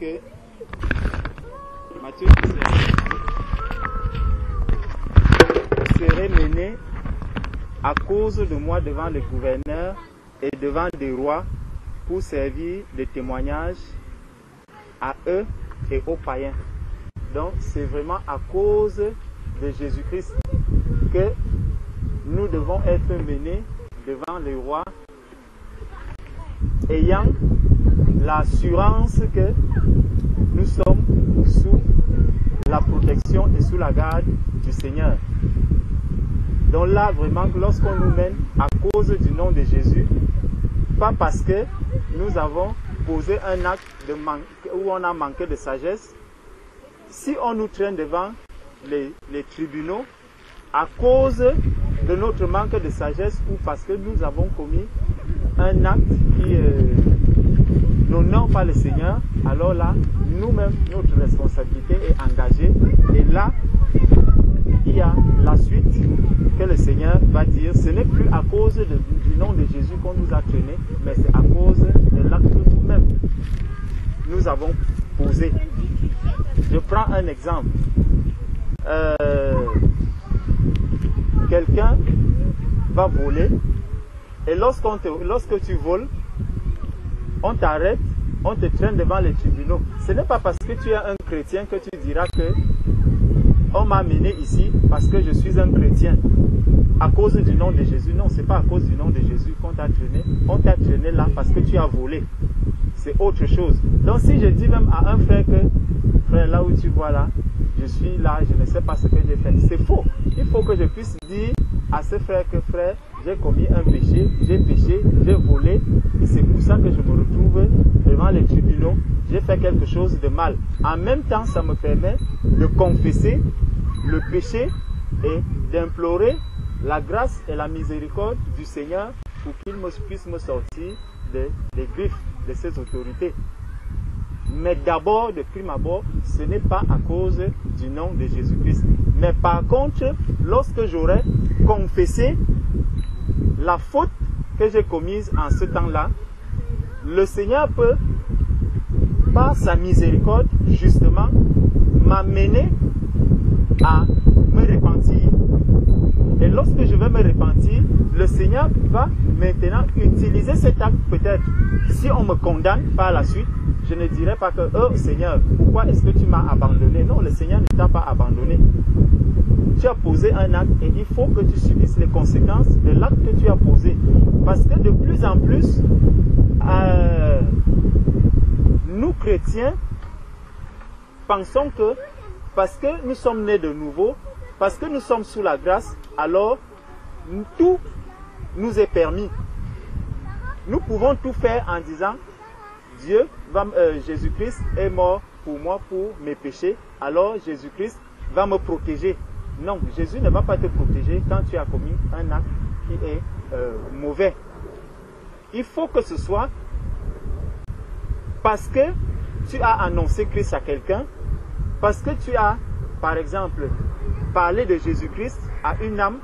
que Matthieu serait mené à cause de moi devant les gouverneurs et devant des rois pour servir de témoignage à eux et aux païens. Donc c'est vraiment à cause de Jésus-Christ que nous devons être menés devant les rois, ayant l'assurance que nous sommes sous la protection et sous la garde du Seigneur. Donc là, vraiment, lorsqu'on nous mène à cause du nom de Jésus, pas parce que nous avons posé un acte où on a manqué de sagesse, si on nous traîne devant les tribunaux à cause de notre manque de sagesse ou parce que nous avons commis un acte qui n'honore pas le Seigneur, alors là, nous-mêmes, notre responsabilité est engagée. Et là, il y a la suite que le Seigneur va dire. Ce n'est plus à cause du nom de Jésus qu'on nous a traînés, mais c'est à cause de l'acte que nous-mêmes nous avons posé. Je prends un exemple. Quelqu'un va voler et lorsque tu voles, on t'arrête, on te traîne devant les tribunaux. Ce n'est pas parce que tu es un chrétien que tu diras que on m'a amené ici parce que je suis un chrétien à cause du nom de Jésus. Non, ce n'est pas à cause du nom de Jésus qu'on t'a traîné. On t'a traîné là parce que tu as volé. C'est autre chose. Donc si je dis même à un frère que, frère, là où tu vois là, je suis là, je ne sais pas ce que j'ai fait. C'est faux. Il faut que je puisse dire à ce frère que, frère, j'ai commis un péché, j'ai volé, et c'est pour ça que je me retrouve devant les tribunaux, j'ai fait quelque chose de mal. En même temps, ça me permet de confesser le péché et d'implorer la grâce et la miséricorde du Seigneur pour qu'il puisse me sortir des griffes de ses autorités. Mais d'abord, de prime abord, ce n'est pas à cause du nom de Jésus-Christ. Mais par contre, lorsque j'aurai confessé la faute que j'ai commise en ce temps-là, le Seigneur peut, par sa miséricorde, justement, m'amener à me repentir. Et lorsque je vais me repentir, le Seigneur va maintenant utiliser cet acte peut-être. Si on me condamne par la suite, je ne dirai pas que, oh Seigneur, pourquoi est-ce que tu m'as abandonné? Non, le Seigneur ne t'a pas abandonné. Tu as posé un acte et il faut que tu subisses les conséquences de l'acte que tu as posé. Parce que de plus en plus, nous chrétiens pensons que parce que nous sommes nés de nouveau, parce que nous sommes sous la grâce, alors tout nous est permis. Nous pouvons tout faire en disant Jésus-Christ est mort pour moi, pour mes péchés, alors Jésus-Christ va me protéger. Non, Jésus ne va pas te protéger quand tu as commis un acte qui est mauvais. Il faut que ce soit parce que tu as annoncé Christ à quelqu'un, parce que tu as, par exemple, parlé de Jésus-Christ à une âme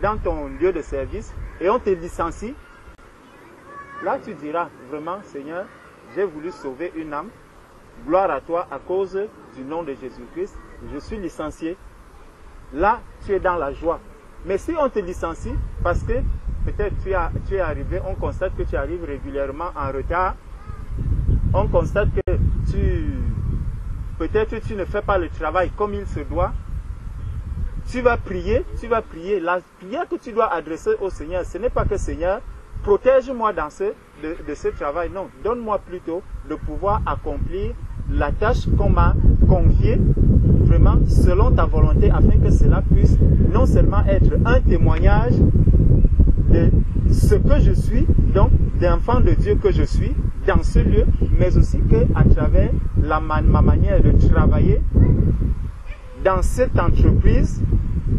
dans ton lieu de service et on te licencie. Là, tu diras vraiment, Seigneur, j'ai voulu sauver une âme. Gloire à toi à cause du nom de Jésus-Christ. Je suis licencié. Là, tu es dans la joie. Mais si on te licencie, parce que peut-être tu es arrivé, on constate que tu arrives régulièrement en retard, on constate que peut-être tu ne fais pas le travail comme il se doit, tu vas prier. La prière que tu dois adresser au Seigneur, ce n'est pas que Seigneur, protège-moi de ce travail. Non, donne-moi plutôt de pouvoir accomplir la tâche qu'on m'a confiée, vraiment selon ta volonté, afin que cela puisse non seulement être un témoignage de ce que je suis, donc d'enfant de Dieu que je suis dans ce lieu, mais aussi qu'à travers ma manière de travailler dans cette entreprise,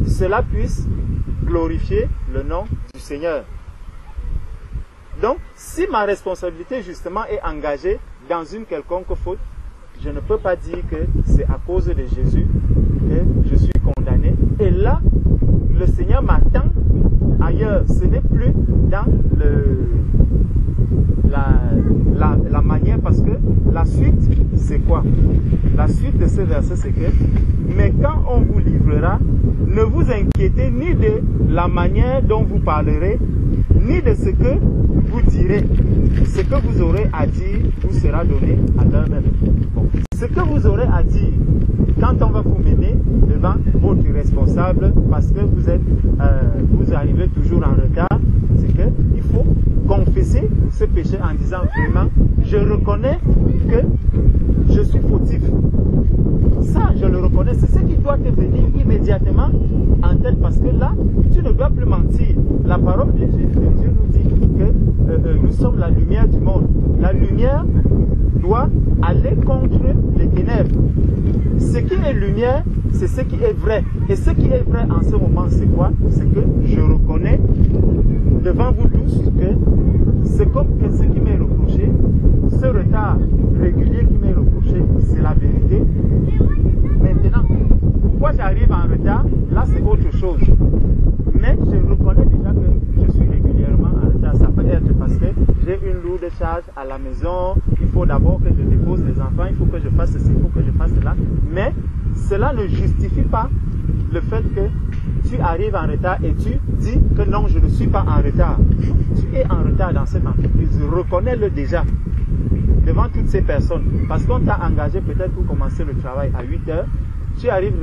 cela puisse glorifier le nom du Seigneur. Donc, si ma responsabilité justement est engagée dans une quelconque faute, je ne peux pas dire que c'est à cause de Jésus que je suis condamné. Et là, le Seigneur m'attend ailleurs. Ce n'est plus dans la la manière, parce que la suite, c'est quoi? La suite de ce verset, c'est que, mais quand on vous livrera, ne vous inquiétez ni de la manière dont vous parlerez, ni de ce que vous direz. Ce que vous aurez à dire vous sera donné à l'heure même. Bon. Ce que vous aurez à dire quand on va vous mener devant votre responsable, parce que vous arrivez toujours en retard, c'est qu'il faut confesser ce péché en disant vraiment, je reconnais que je suis fautif. Ça, je le reconnais, c'est ce qui doit te venir immédiatement en tête, parce que là, tu ne dois plus mentir. La parole de Dieu nous dit que nous sommes la lumière du monde. La lumière doit aller contre les ténèbres. Ce qui est lumière, c'est ce qui est vrai. Et ce qui est vrai en ce moment, c'est quoi? C'est que je reconnais devant vous tous que ce qui m'est reproché, ce retard régulier qui m'est reproché, c'est la vérité. Maintenant, pourquoi j'arrive en retard? Là, c'est autre chose. Mais je reconnais déjà que je suis régulièrement en retard. Ça peut être parce que j'ai une lourde charge à la maison. Il faut d'abord que je dépose les enfants. Il faut que je fasse ceci, il faut que je fasse cela. Mais cela ne justifie pas le fait que tu arrives en retard et tu dis que non, je ne suis pas en retard. Tu es en retard dans cette entreprise. Reconnais-le déjà devant toutes ces personnes. Parce qu'on t'a engagé peut-être pour commencer le travail à 8 h. Tu arrives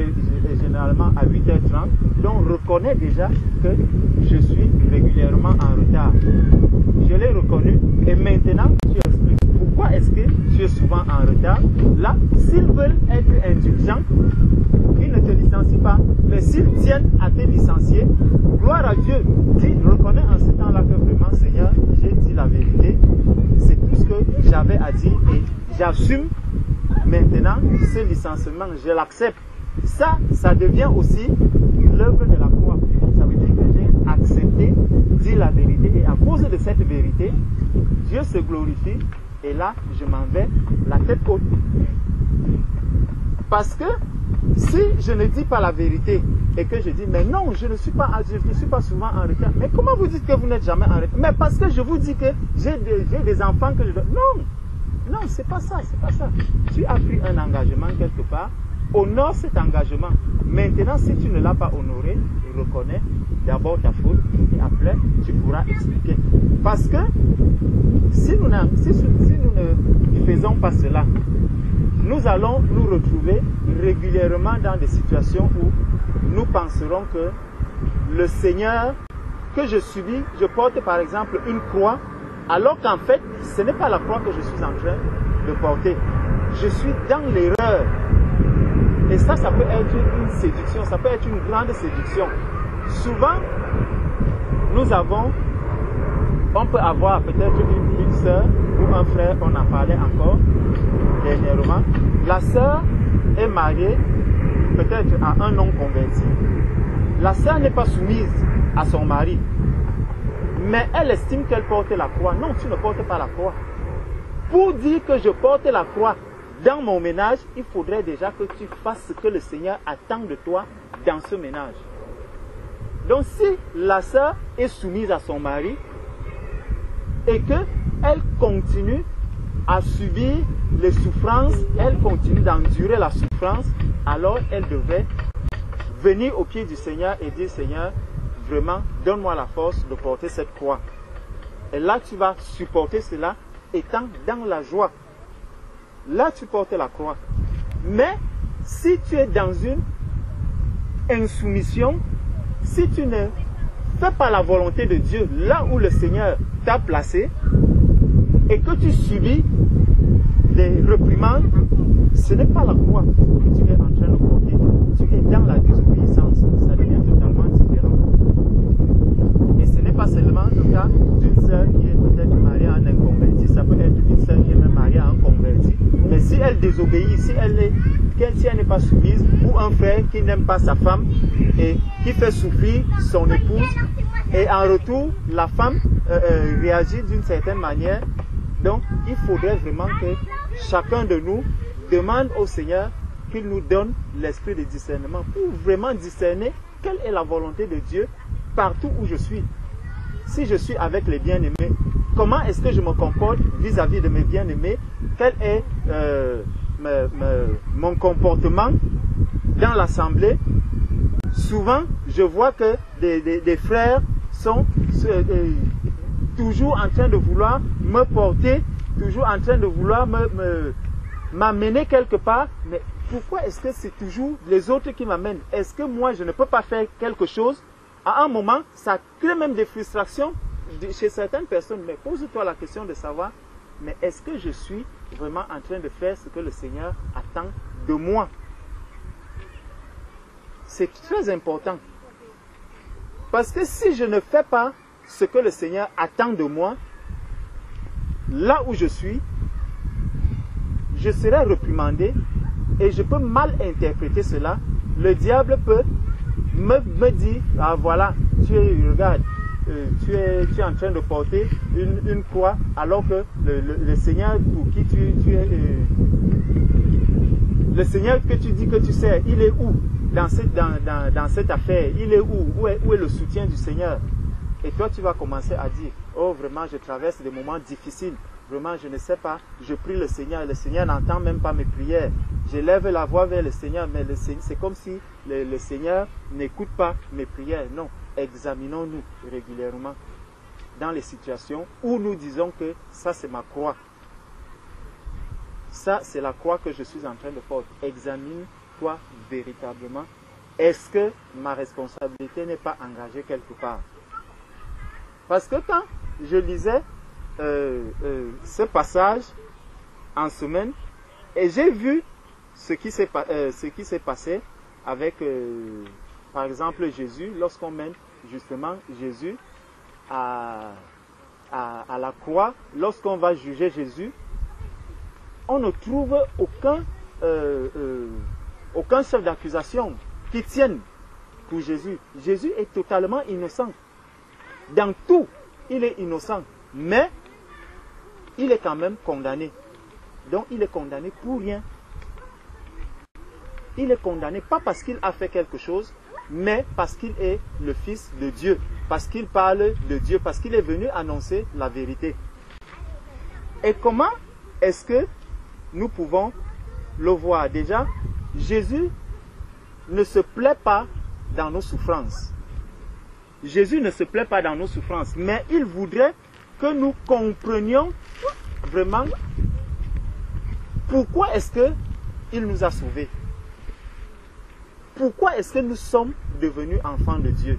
généralement à 8h30. Donc reconnais déjà que je suis régulièrement en retard. Je l'ai reconnu et maintenant tu expliques pourquoi est-ce que tu es souvent en retard. Là, s'ils veulent être indulgents, ils ne te licencient pas. Mais s'ils tiennent à te licencier, gloire à Dieu, reconnais en ce temps-là que vraiment, Seigneur, j'ai dit la vérité. C'est tout ce que j'avais à dire et j'assume maintenant ce licenciement, je l'accepte. Ça devient aussi l'œuvre de la croix. Ça veut dire que j'ai accepté, dit la vérité et à cause de cette vérité, Dieu se glorifie et là, je m'en vais la tête haute. Parce que si je ne dis pas la vérité et que je dis, mais non, je ne suis pas souvent en retard. Mais comment vous dites que vous n'êtes jamais en retard? Mais parce que je vous dis que j'ai des enfants que je dois... Non, c'est pas ça, c'est pas ça. Tu as pris un engagement quelque part, honore cet engagement. Maintenant, si tu ne l'as pas honoré, reconnais d'abord ta faute et après, tu pourras expliquer. Parce que si nous ne faisons pas cela, nous allons nous retrouver régulièrement dans des situations où nous penserons que le Seigneur que je subis, je porte par exemple une croix, alors qu'en fait, ce n'est pas la croix que je suis en train de porter. Je suis dans l'erreur. Et ça peut être une séduction, ça peut être une grande séduction. Souvent, on peut avoir peut-être une sœur ou un frère, on en parlait encore dernièrement. La sœur est mariée peut-être à un non converti. La sœur n'est pas soumise à son mari. Mais elle estime qu'elle porte la croix. Non, tu ne portes pas la croix. Pour dire que je porte la croix dans mon ménage, il faudrait déjà que tu fasses ce que le Seigneur attend de toi dans ce ménage. Donc si la sœur est soumise à son mari et qu'elle continue à subir les souffrances, elle continue d'endurer la souffrance, alors elle devrait venir au pied du Seigneur et dire, Seigneur, vraiment, donne-moi la force de porter cette croix. Et là, tu vas supporter cela étant dans la joie. Là, tu portes la croix. Mais si tu es dans une insoumission, si tu ne fais pas la volonté de Dieu là où le Seigneur t'a placé et que tu subis des reprimandes, ce n'est pas la croix que tu es en train de porter. Tu es dans la désobéissance. Ça devient totalement différent. Et ce n'est pas seulement le cas d'une sœur qui est peut-être mariée à un inconverti. Ça peut être une sœur qui est même mariée à un converti. Mais si elle désobéit, si elle n'est pas soumise, ou un frère qui n'aime pas sa femme et qui fait souffrir son épouse, et en retour, la femme réagit d'une certaine manière. Donc, il faudrait vraiment que chacun de nous demande au Seigneur qu'il nous donne l'esprit de discernement pour vraiment discerner quelle est la volonté de Dieu partout où je suis. Si je suis avec les bien-aimés, comment est-ce que je me comporte vis-à-vis de mes bien-aimés, quel est mon comportement dans l'assemblée. Souvent, je vois que des frères sont toujours en train de vouloir me porter, toujours en train de vouloir m'amener quelque part. Mais pourquoi est-ce que c'est toujours les autres qui m'amènent? Est-ce que moi, je ne peux pas faire quelque chose? À un moment, ça crée même des frustrations chez certaines personnes. Mais pose-toi la question de savoir, mais est-ce que je suis vraiment en train de faire ce que le Seigneur attend de moi? C'est très important. Parce que si je ne fais pas ce que le Seigneur attend de moi, là où je suis, je serai réprimandé et je peux mal interpréter cela. Le diable peut me dire, ah voilà, regarde, tu es en train de porter une croix alors que le Seigneur pour qui tu es, le Seigneur que tu dis que tu sers, il est où dans cette affaire? Il est où est le soutien du Seigneur? Et toi tu vas commencer à dire, oh vraiment je traverse des moments difficiles, vraiment je ne sais pas, je prie le Seigneur n'entend même pas mes prières, j'élève la voix vers le Seigneur, mais c'est comme si le Seigneur n'écoute pas mes prières. Non, examinons-nous régulièrement dans les situations où nous disons que ça c'est ma croix. Ça c'est la croix que je suis en train de porter. Examine-toi véritablement. Est-ce que ma responsabilité n'est pas engagée quelque part? Parce que quand je lisais ce passage en semaine, et j'ai vu ce qui s'est passé avec, par exemple, Jésus, lorsqu'on mène justement Jésus à la croix, lorsqu'on va juger Jésus, on ne trouve aucun chef d'accusation qui tienne pour Jésus. Jésus est totalement innocent. Dans tout, il est innocent, mais il est quand même condamné. Donc il est condamné pour rien. Il est condamné pas parce qu'il a fait quelque chose, mais parce qu'il est le Fils de Dieu, parce qu'il parle de Dieu, parce qu'il est venu annoncer la vérité. Et comment est-ce que nous pouvons le voir? Déjà, Jésus ne se plaît pas dans nos souffrances. Jésus ne se plaît pas dans nos souffrances, mais il voudrait que nous comprenions vraiment pourquoi est-ce qu'il nous a sauvés. Pourquoi est-ce que nous sommes devenus enfants de Dieu?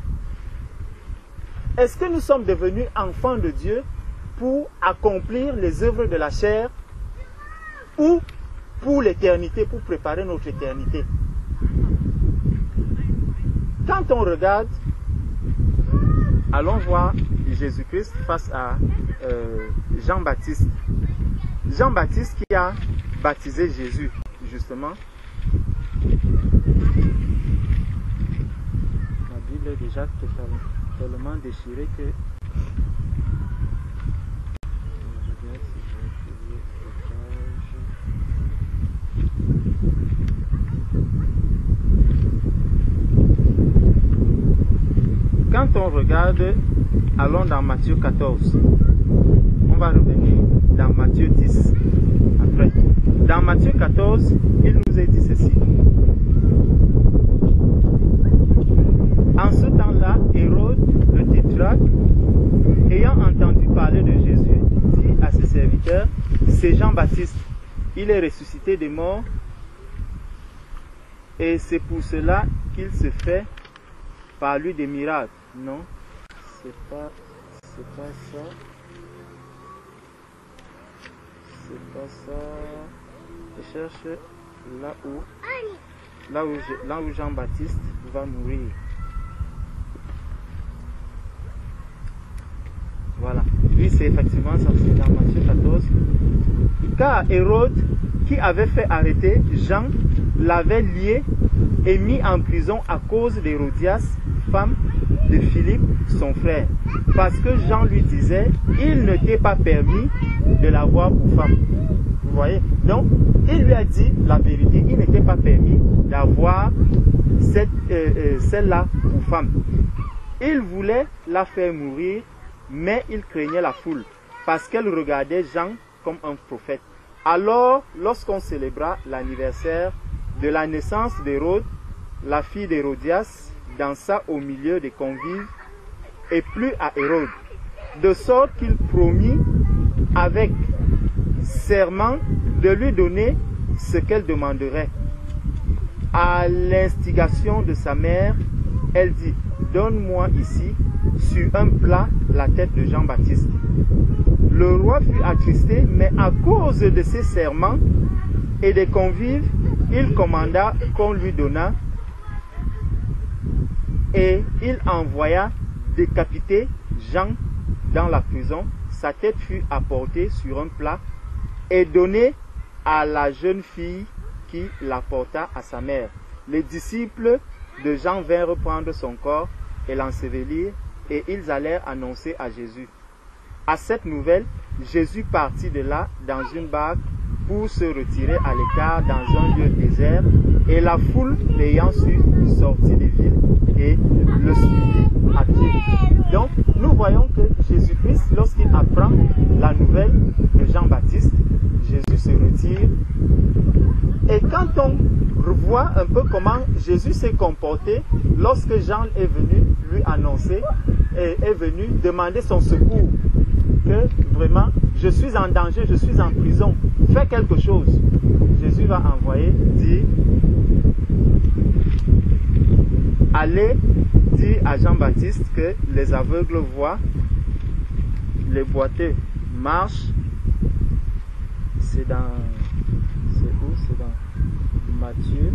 Est-ce que nous sommes devenus enfants de Dieu pour accomplir les œuvres de la chair ou pour l'éternité, pour préparer notre éternité? Quand on regarde, allons voir Jésus-Christ face à Jean-Baptiste. Jean-Baptiste qui a baptisé Jésus, justement. La Bible est déjà totalement déchirée que... Quand on regarde, allons dans Matthieu 14. On va revenir dans Matthieu 10 après. Dans Matthieu 14, il nous est dit ceci. En ce temps-là, Hérode, le tétrarque, ayant entendu parler de Jésus, dit à ses serviteurs, c'est Jean-Baptiste, il est ressuscité des morts, et c'est pour cela qu'il se fait par lui des miracles. Non, c'est pas ça. C'est pas ça. Je cherche là où Jean-Baptiste va mourir. Voilà. Lui, c'est effectivement ça, c'est dans Matthieu 14. Car Hérode, qui avait fait arrêter Jean, l'avait lié et mis en prison à cause d'Hérodias, femme de Philippe, son frère. Parce que Jean lui disait, il ne t'est pas permis de l'avoir pour femme. Vous voyez? Donc, il lui a dit la vérité. Il n'était pas permis d'avoir celle-là pour femme. Il voulait la faire mourir, mais il craignait la foule, parce qu'elle regardait Jean comme un prophète. Alors, lorsqu'on célébra l'anniversaire de la naissance d'Hérode, la fille d'Hérodias dansa au milieu des convives et plut à Hérode, de sorte qu'il promit avec serment de lui donner ce qu'elle demanderait. À l'instigation de sa mère, elle dit, « Donne-moi ici, sur un plat, la tête de Jean-Baptiste. » Le roi fut attristé, mais à cause de ses serments et des convives, il commanda qu'on lui donnât et il envoya décapiter Jean dans la prison. Sa tête fut apportée sur un plat et donnée à la jeune fille qui l'apporta à sa mère. Les disciples de Jean vinrent prendre son corps et l'ensevelir, et ils allèrent annoncer à Jésus. À cette nouvelle, Jésus partit de là dans une barque pour se retirer à l'écart dans un lieu désert, et la foule l'ayant su sortit des villes et le suivit à pied. Donc, nous voyons que Jésus-Christ, lorsqu'il apprend la nouvelle de Jean-Baptiste, Jésus se retire. Et quand on revoit un peu comment Jésus s'est comporté lorsque Jean est venu lui annoncer et est venu demander son secours, que vraiment, je suis en danger, je suis en prison, fais quelque chose. Jésus va envoyer, dire, allez dire à Jean-Baptiste que les aveugles voient, les boiteux marchent. C'est dans... C'est où? C'est dans Matthieu,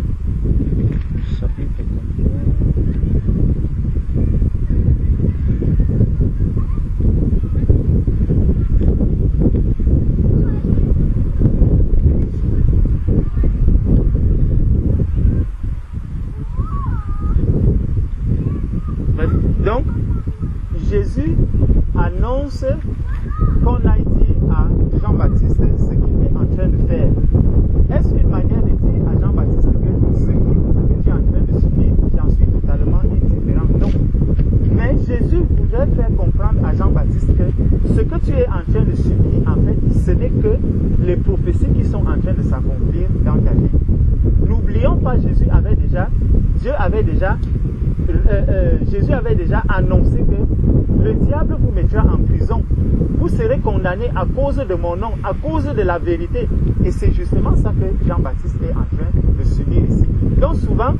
chapitre 31. Donc, Jésus annonce qu'on a dit à Jean-Baptiste ce qu'il est en train de faire. Est-ce une manière de dire à Jean-Baptiste que ce que tu es en train de subir, j'en suis totalement indifférent? Non. Mais Jésus voudrait faire comprendre à Jean-Baptiste que ce que tu es en train de subir, en fait, ce n'est que les prophéties qui sont en train de s'accomplir dans ta vie. N'oublions pas, Jésus avait déjà annoncé que le diable vous mettra en prison. Vous serez condamnés à cause de mon nom, à cause de la vérité. Et c'est justement ça que Jean-Baptiste est en train de subir ici. Donc souvent,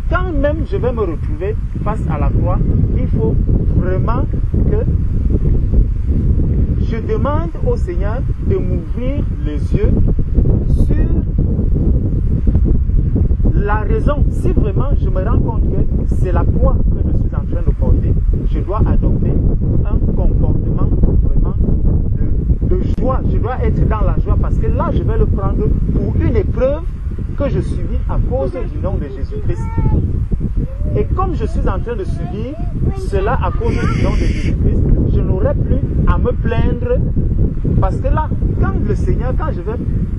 quand même je vais me retrouver face à la croix, il faut vraiment que je demande au Seigneur de m'ouvrir les yeux sur la raison. Si vraiment je me rends compte que c'est la croix que je suis en train de porter, je dois adopter un comportement vraiment de joie. Je dois être dans la joie parce que là, je vais le prendre pour une épreuve que je subis à cause du nom de Jésus-Christ. Et comme je suis en train de subir cela à cause du nom de Jésus-Christ, je n'aurai plus à me plaindre. Parce que là, quand je vais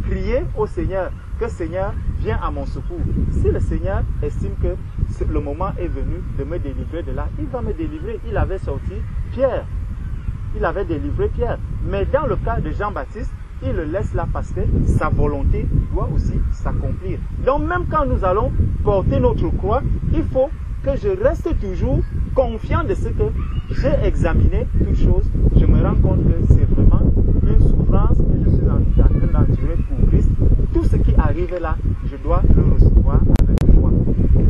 crier au Seigneur, que Seigneur, viens à mon secours. Si le Seigneur estime que le moment est venu de me délivrer de là, il va me délivrer. Il avait sorti Pierre. Il avait délivré Pierre. Mais dans le cas de Jean-Baptiste, il le laisse là parce que sa volonté doit aussi s'accomplir. Donc même quand nous allons porter notre croix, il faut que je reste toujours confiant de ce que j'ai examiné toutes choses. Je me rends compte que c'est vraiment une souffrance que je suis en train d'endurer pour Christ. Tout ce qui arrive là, je dois le recevoir avec joie.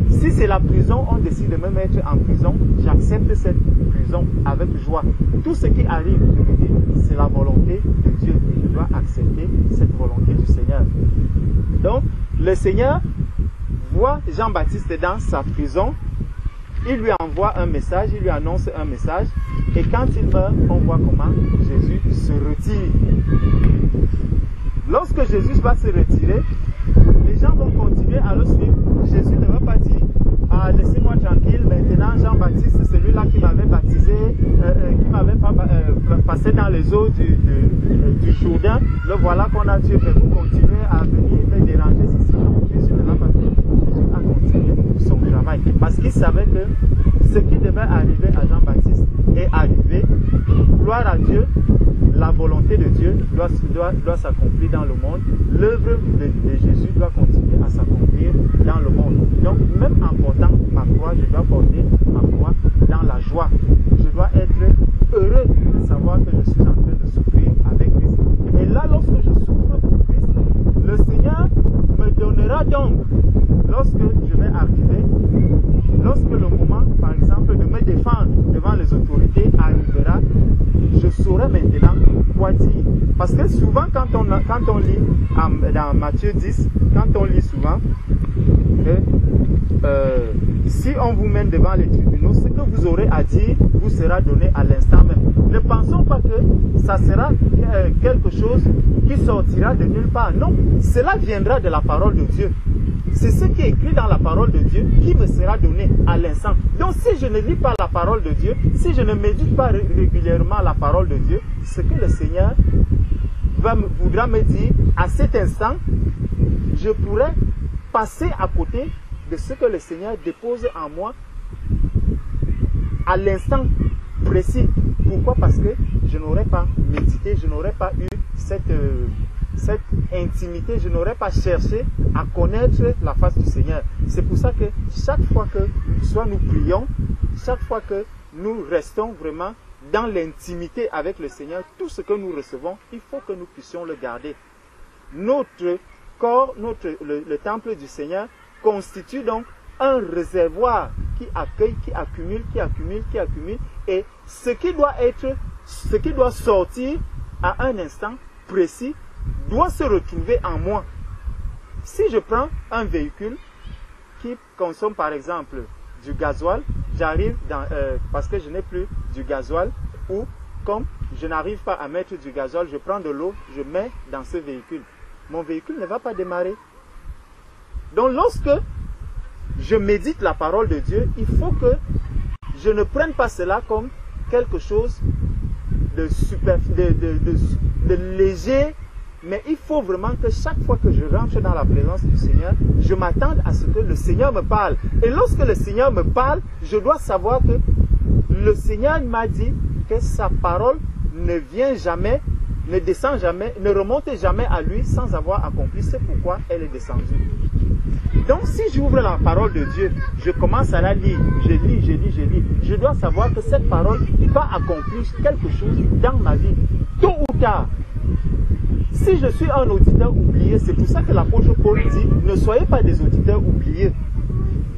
Si c'est la prison, on décide de me mettre en prison, j'accepte cette prison avec joie. Tout ce qui arrive, je me dis, c'est la volonté de Dieu. Je dois accepter cette volonté du Seigneur. Donc, le Seigneur voit Jean-Baptiste dans sa prison. Il lui envoie un message, il lui annonce un message. Et quand il meurt, on voit comment Jésus se retire. Lorsque Jésus va se retirer, les gens vont continuer à le suivre. Jésus ne va pas dire, ah, laissez-moi tranquille, maintenant Jean-Baptiste, celui-là qui m'avait baptisé, qui m'avait passé dans les eaux du Jourdain, le voilà qu'on a tué, mais vous continuez à venir me déranger ici. Jésus ne l'a pas dit. Jésus a continué son travail. Parce qu'il savait que ce qui devait arriver à Jean-Baptiste est arrivé. Gloire à Dieu, la volonté doit s'accomplir dans le monde. L'œuvre de Jésus doit continuer à s'accomplir dans le monde. Donc, même en portant ma croix, je dois porter ma croix dans la joie. Je dois être heureux de savoir que je suis en train de souffrir avec Christ. Et là, lorsque je souffre pour Christ, le Seigneur me donnera donc, lorsque je vais arriver, lorsque le moment, par exemple, de me défendre devant les autorités arrivera, je saurai maintenant quoi dire. Parce que souvent, quand on lit dans Matthieu 10, quand on lit souvent, si on vous mène devant les tribunaux, ce que vous aurez à dire vous sera donné à l'instant même. Ne pensons pas que ça sera quelque chose qui sortira de nulle part. Non, cela viendra de la parole de Dieu. C'est ce qui est écrit dans la parole de Dieu qui me sera donné à l'instant. Donc si je ne lis pas la parole de Dieu, si je ne médite pas régulièrement la parole de Dieu, ce que le Seigneur voudra me dire à cet instant, je pourrais passer à côté de ce que le Seigneur dépose en moi à l'instant précis. Pourquoi? Parce que je n'aurais pas médité, je n'aurais pas eu cette intimité, je n'aurais pas cherché à connaître la face du Seigneur. C'est pour ça que chaque fois que soit nous prions, chaque fois que nous restons vraiment dans l'intimité avec le Seigneur, tout ce que nous recevons, il faut que nous puissions le garder. Notre corps, le temple du Seigneur constitue donc un réservoir qui accueille, qui accumule, et ce qui doit sortir à un instant précis doit se retrouver en moi. Si je prends un véhicule qui consomme par exemple du gasoil, j'arrive parce que je n'ai plus du gasoil, ou comme je n'arrive pas à mettre du gasoil, je prends de l'eau, je mets dans ce véhicule. Mon véhicule ne va pas démarrer. Donc lorsque je médite la parole de Dieu, il faut que je ne prenne pas cela comme quelque chose de léger, mais il faut vraiment que chaque fois que je rentre dans la présence du Seigneur, je m'attende à ce que le Seigneur me parle. Et lorsque le Seigneur me parle, je dois savoir que le Seigneur m'a dit que sa parole ne vient jamais, ne descend jamais, ne remonte jamais à lui sans avoir accompli ce pourquoi elle est descendue. Donc si j'ouvre la parole de Dieu, je commence à la lire, je lis, je dois savoir que cette parole va accomplir quelque chose dans ma vie, tôt ou tard. Si je suis un auditeur oublié, c'est pour ça que l'apôtre Paul dit, ne soyez pas des auditeurs oubliés.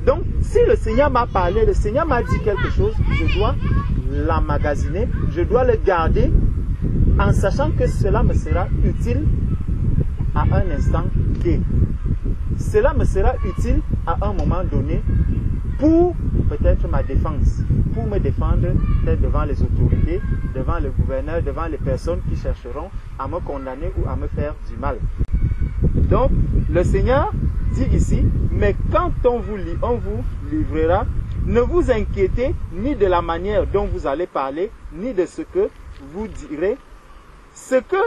Donc, si le Seigneur m'a parlé, le Seigneur m'a dit quelque chose, je dois l'emmagasiner, je dois le garder en sachant que cela me sera utile à un instant T. Cela me sera utile à un moment donné pour peut-être ma défense, pour me défendre peut-être devant les autorités, devant le gouverneur, devant les personnes qui chercheront à me condamner ou à me faire du mal. Donc, le Seigneur dit ici, mais quand on vous livrera, ne vous inquiétez ni de la manière dont vous allez parler, ni de ce que vous direz. Ce que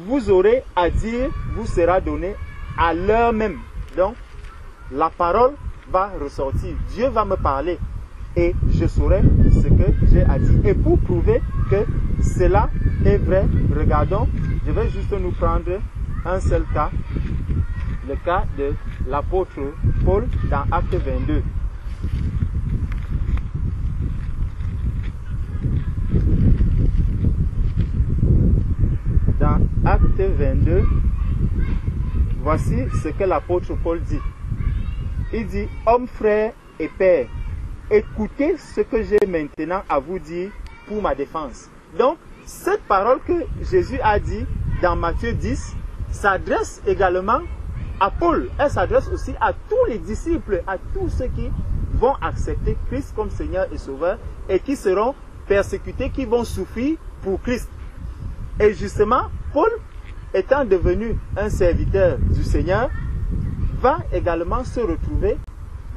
vous aurez à dire vous sera donné à l'heure même. Donc, la parole va ressortir. Dieu va me parler et je saurai ce que j'ai à dire. Et pour prouver que cela est vrai, regardons, je vais juste nous prendre un seul cas, le cas de l'apôtre Paul dans Acte 22. Dans Acte 22, voici ce que l'apôtre Paul dit. Il dit, hommes, frères et pères, écoutez ce que j'ai maintenant à vous dire pour ma défense. Donc, cette parole que Jésus a dit dans Matthieu 10 s'adresse également à Paul. Elle s'adresse aussi à tous les disciples, à tous ceux qui vont accepter Christ comme Seigneur et Sauveur et qui seront persécutés, qui vont souffrir pour Christ. Et justement, Paul, étant devenu un serviteur du Seigneur, va également se retrouver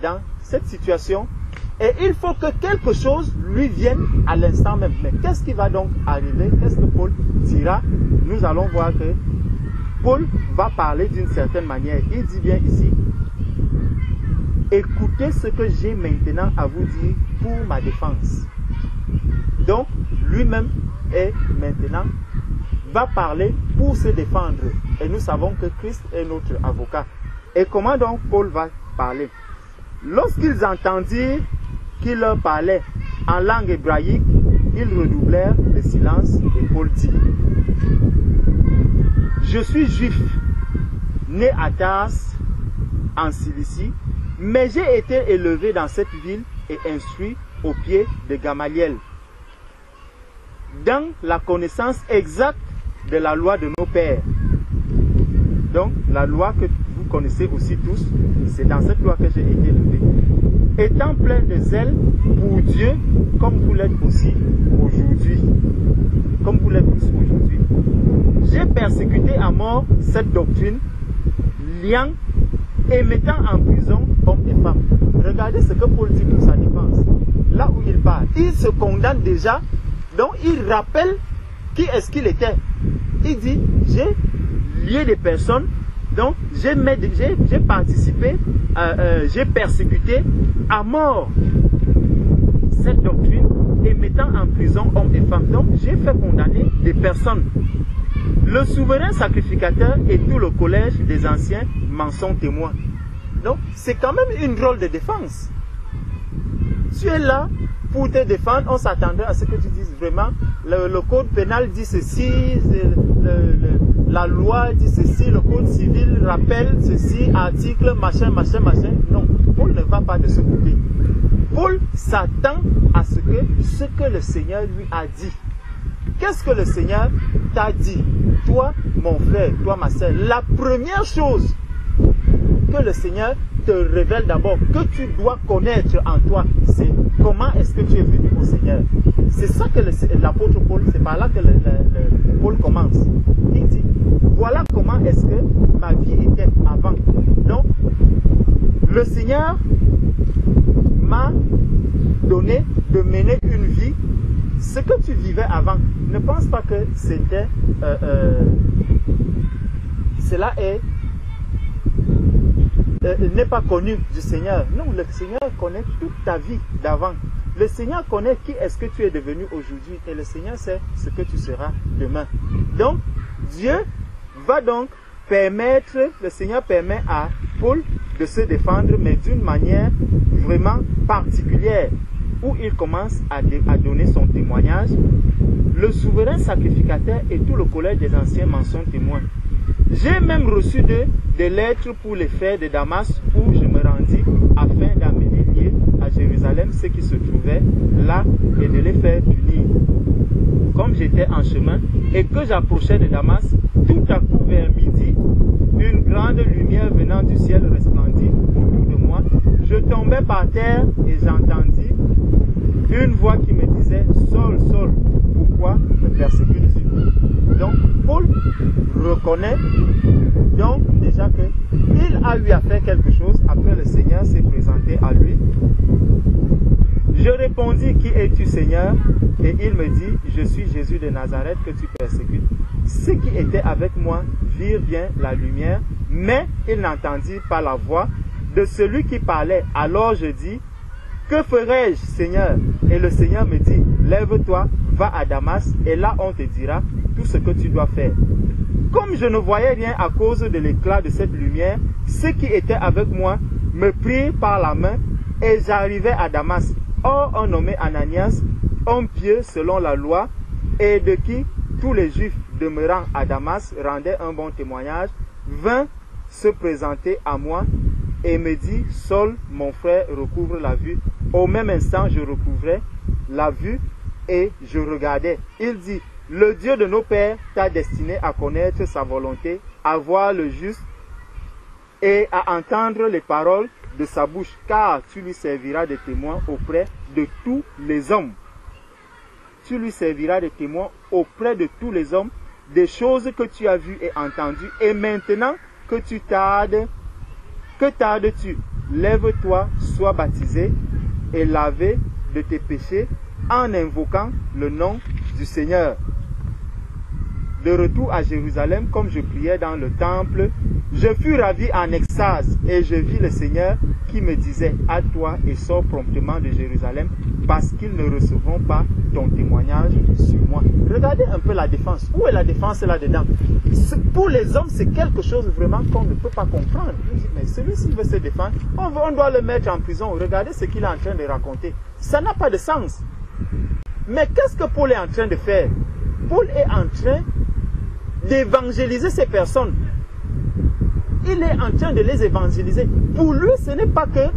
dans cette situation. Et il faut que quelque chose lui vienne à l'instant même. Mais qu'est-ce qui va donc arriver? Qu'est-ce que Paul dira? Nous allons voir que Paul va parler d'une certaine manière. Il dit bien ici, écoutez ce que j'ai maintenant à vous dire pour ma défense. Donc, lui-même est maintenant va parler pour se défendre. Et nous savons que Christ est notre avocat. Et comment donc Paul va parler? Lorsqu'ils entendirent qu'il leur parlait en langue hébraïque, ils redoublèrent le silence et Paul dit: je suis juif, né à Tars, en Cilicie, mais j'ai été élevé dans cette ville et instruit au pied de Gamaliel, dans la connaissance exacte de la loi de nos pères. Donc, la loi que vous connaissez aussi tous, c'est dans cette loi que j'ai été élevé. Étant plein de zèle pour Dieu, comme vous l'êtes aussi aujourd'hui. Comme vous l'êtes tous aujourd'hui. J'ai persécuté à mort cette doctrine, liant et mettant en prison hommes et femmes. Regardez ce que Paul dit pour sa défense. Là où il parle, il se condamne déjà, donc il rappelle qui est-ce qu'il était. Il dit, j'ai lié des personnes, donc j'ai participé, j'ai persécuté à mort cette doctrine et mettant en prison hommes et femmes. Donc j'ai fait condamner des personnes. Le souverain sacrificateur et tout le collège des anciens m'en sont témoins. Donc c'est quand même une drôle de défense. Tu es là pour te défendre, on s'attendait à ce que tu dises vraiment, le code pénal dit ceci, la loi dit ceci, le code civil rappelle ceci, article, machin, machin, machin. Non, Paul ne va pas de ce côté. Paul s'attend à ce que le Seigneur lui a dit. Qu'est-ce que le Seigneur t'a dit? Toi, mon frère, toi, ma soeur, la première chose que le Seigneur te révèle d'abord, que tu dois connaître en toi, c'est comment est-ce que tu es venu au Seigneur. C'est ça que l'apôtre Paul, c'est par là que Paul commence. Il dit, voilà comment est-ce que ma vie était avant. Donc, le Seigneur m'a donné de mener une vie, ce que tu vivais avant. Ne pense pas que c'était, cela n'est pas connu du Seigneur. Non, le Seigneur connaît toute ta vie d'avant. Le Seigneur connaît qui est-ce que tu es devenu aujourd'hui et le Seigneur sait ce que tu seras demain. Donc, Dieu va donc permettre, le Seigneur permet à Paul de se défendre, mais d'une manière vraiment particulière, où il commence à donner son témoignage. Le souverain sacrificateur et tout le collège des anciens m'en sont témoins. J'ai même reçu des lettres pour les frères de Damas où je me rendis afin d'amener liés à Jérusalem ceux qui se trouvaient là et de les faire unir. Comme j'étais en chemin et que j'approchais de Damas, tout à coup vers midi, une grande lumière venant du ciel resplendit autour de moi. Je tombais par terre et j'entendis une voix qui me disait: Saul, Saul, pourquoi me persécutes-tu? Donc Paul reconnaît donc déjà qu'il a eu à faire quelque chose. Après le Seigneur s'est présenté à lui. Je répondis: Qui es-tu, Seigneur? Et il me dit: Je suis Jésus de Nazareth que tu persécutes. Ceux qui étaient avec moi virent bien la lumière, mais ils n'entendirent pas la voix de celui qui parlait. Alors je dis: Que ferai-je, Seigneur? Et le Seigneur me dit: Lève-toi, va à Damas, et là on te dira tout ce que tu dois faire. Comme je ne voyais rien à cause de l'éclat de cette lumière, ceux qui étaient avec moi me prirent par la main, et j'arrivai à Damas. Or, un nommé Ananias, homme pieux selon la loi, et de qui tous les Juifs demeurant à Damas rendaient un bon témoignage, vint se présenter à moi et me dit: Saul, mon frère, recouvre la vue. Au même instant, je recouvrais la vue et je regardais. Il dit: Le Dieu de nos pères t'a destiné à connaître sa volonté, à voir le juste et à entendre les paroles de sa bouche, car tu lui serviras de témoin auprès de tous les hommes. Tu lui serviras de témoin auprès de tous les hommes des choses que tu as vues et entendues. Et maintenant que tu tardes, que tardes-tu? Lève-toi, sois baptisé et lavé de tes péchés en invoquant le nom du Seigneur. de retour à Jérusalem, comme je priais dans le temple, je fus ravi en extase et je vis le Seigneur qui me disait, à toi et sors promptement de Jérusalem parce qu'ils ne recevront pas ton témoignage sur moi. Regardez un peu la défense. Où est la défense là-dedans? Pour les hommes, c'est quelque chose vraiment qu'on ne peut pas comprendre. Mais celui-ci veut se défendre, on doit le mettre en prison. Regardez ce qu'il est en train de raconter. Ça n'a pas de sens. Mais qu'est-ce que Paul est en train de faire? Paul est en train d'évangéliser ces personnes. Il est en train de les évangéliser. Pour lui, ce n'est pas que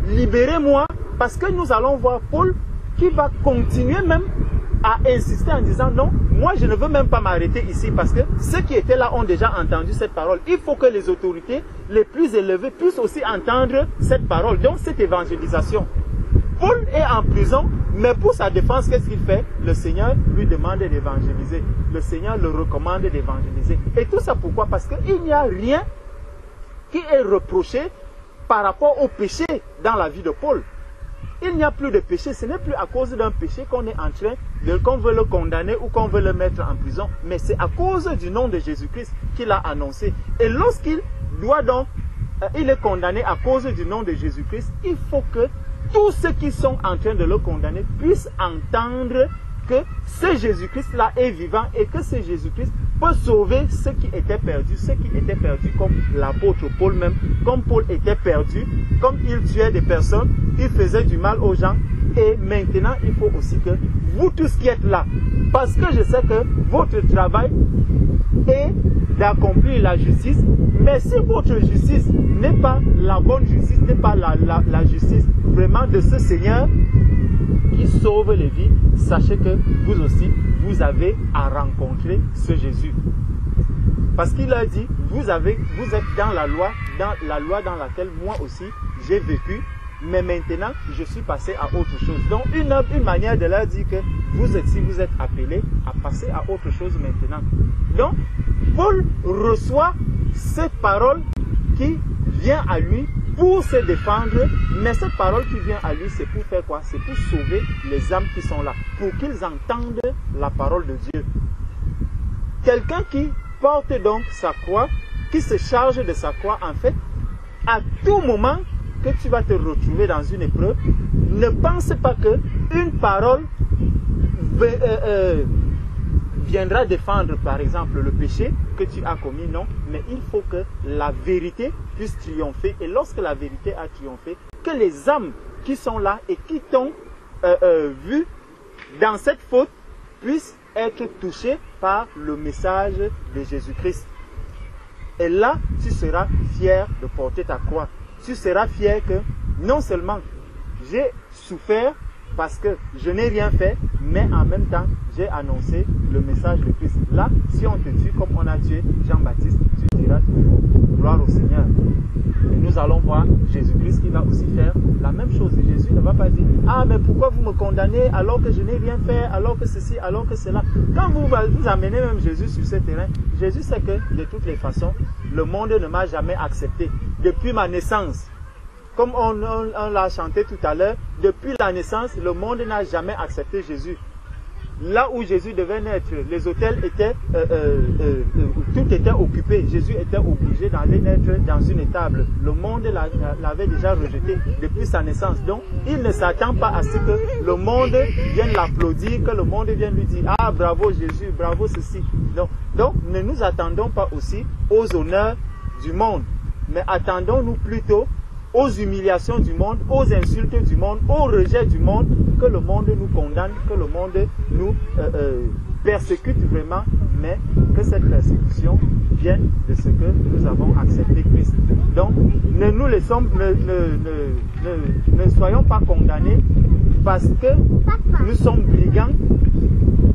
libérez-moi, parce que nous allons voir Paul qui va continuer même à insister en disant non, moi je ne veux même pas m'arrêter ici parce que ceux qui étaient là ont déjà entendu cette parole. Il faut que les autorités les plus élevées puissent aussi entendre cette parole, donc cette évangélisation. Paul est en prison, mais pour sa défense, qu'est-ce qu'il fait? Le Seigneur lui demande d'évangéliser. Le Seigneur le recommande d'évangéliser. Et tout ça pourquoi? Parce qu'il n'y a rien qui est reproché par rapport au péché dans la vie de Paul. Il n'y a plus de péché. Ce n'est plus à cause d'un péché qu'on est en train qu'on veut le condamner ou qu'on veut le mettre en prison. Mais c'est à cause du nom de Jésus-Christ qu'il a annoncé. Et lorsqu'il doit donc, il est condamné à cause du nom de Jésus-Christ, il faut que tous ceux qui sont en train de le condamner puissent entendre que ce Jésus-Christ-là est vivant et que ce Jésus-Christ peut sauver ceux qui étaient perdus comme l'apôtre Paul même, comme Paul était perdu, comme il tuait des personnes, il faisait du mal aux gens. Et maintenant, il faut aussi que vous tous qui êtes là, parce que je sais que votre travail est d'accomplir la justice, mais si votre justice n'est pas la bonne justice, n'est pas la justice vraiment de ce Seigneur qui sauve les vies, sachez que vous aussi, vous avez à rencontrer ce Jésus. Parce qu'il a dit, vous êtes dans la loi dans laquelle moi aussi j'ai vécu, mais maintenant je suis passé à autre chose. Donc une manière de leur dire que vous êtes appelés à passer à autre chose maintenant. Donc Paul reçoit cette parole qui vient à lui pour se défendre, mais cette parole qui vient à lui, c'est pour faire quoi? C'est pour sauver les âmes qui sont là, pour qu'ils entendent la parole de Dieu. Quelqu'un qui porte donc sa croix, qui se charge de sa croix, en fait, à tout moment que tu vas te retrouver dans une épreuve, ne pense pas que une parole viendra défendre par exemple le péché que tu as commis, non, mais il faut que la vérité puisse triompher, et lorsque la vérité a triomphé, que les âmes qui sont là et qui t'ont vu dans cette faute puissent être touchées par le message de Jésus-Christ. Et là, tu seras fier de porter ta croix. Tu seras fier que non seulement j'ai souffert parce que je n'ai rien fait, mais en même temps, j'ai annoncé le message de Christ. Là, si on te tue comme on a tué Jean-Baptiste, tu diras toujours gloire au Seigneur. Et nous allons voir Jésus-Christ qui va aussi faire la même chose. Et Jésus ne va pas dire, ah mais pourquoi vous me condamnez alors que je n'ai rien fait, alors que ceci, alors que cela. Quand vous amenez même Jésus sur ce terrain, Jésus sait que de toutes les façons, le monde ne m'a jamais accepté. Depuis ma naissance, comme on l'a chanté tout à l'heure, depuis la naissance, le monde n'a jamais accepté Jésus. Là où Jésus devait naître, les hôtels étaient, tout était occupé. Jésus était obligé d'aller naître dans une étable. Le monde l'avait déjà rejeté depuis sa naissance. Donc, il ne s'attend pas à ce que le monde vienne l'applaudir, que le monde vienne lui dire, ah bravo Jésus, bravo ceci. Donc, ne nous attendons pas aussi aux honneurs du monde, mais attendons-nous plutôt aux humiliations du monde, aux insultes du monde, au rejet du monde, que le monde nous condamne, que le monde nous persécute vraiment, mais que cette persécution vienne de ce que nous avons accepté Christ. Donc, ne nous laissons, ne soyons pas condamnés parce que nous sommes brigands,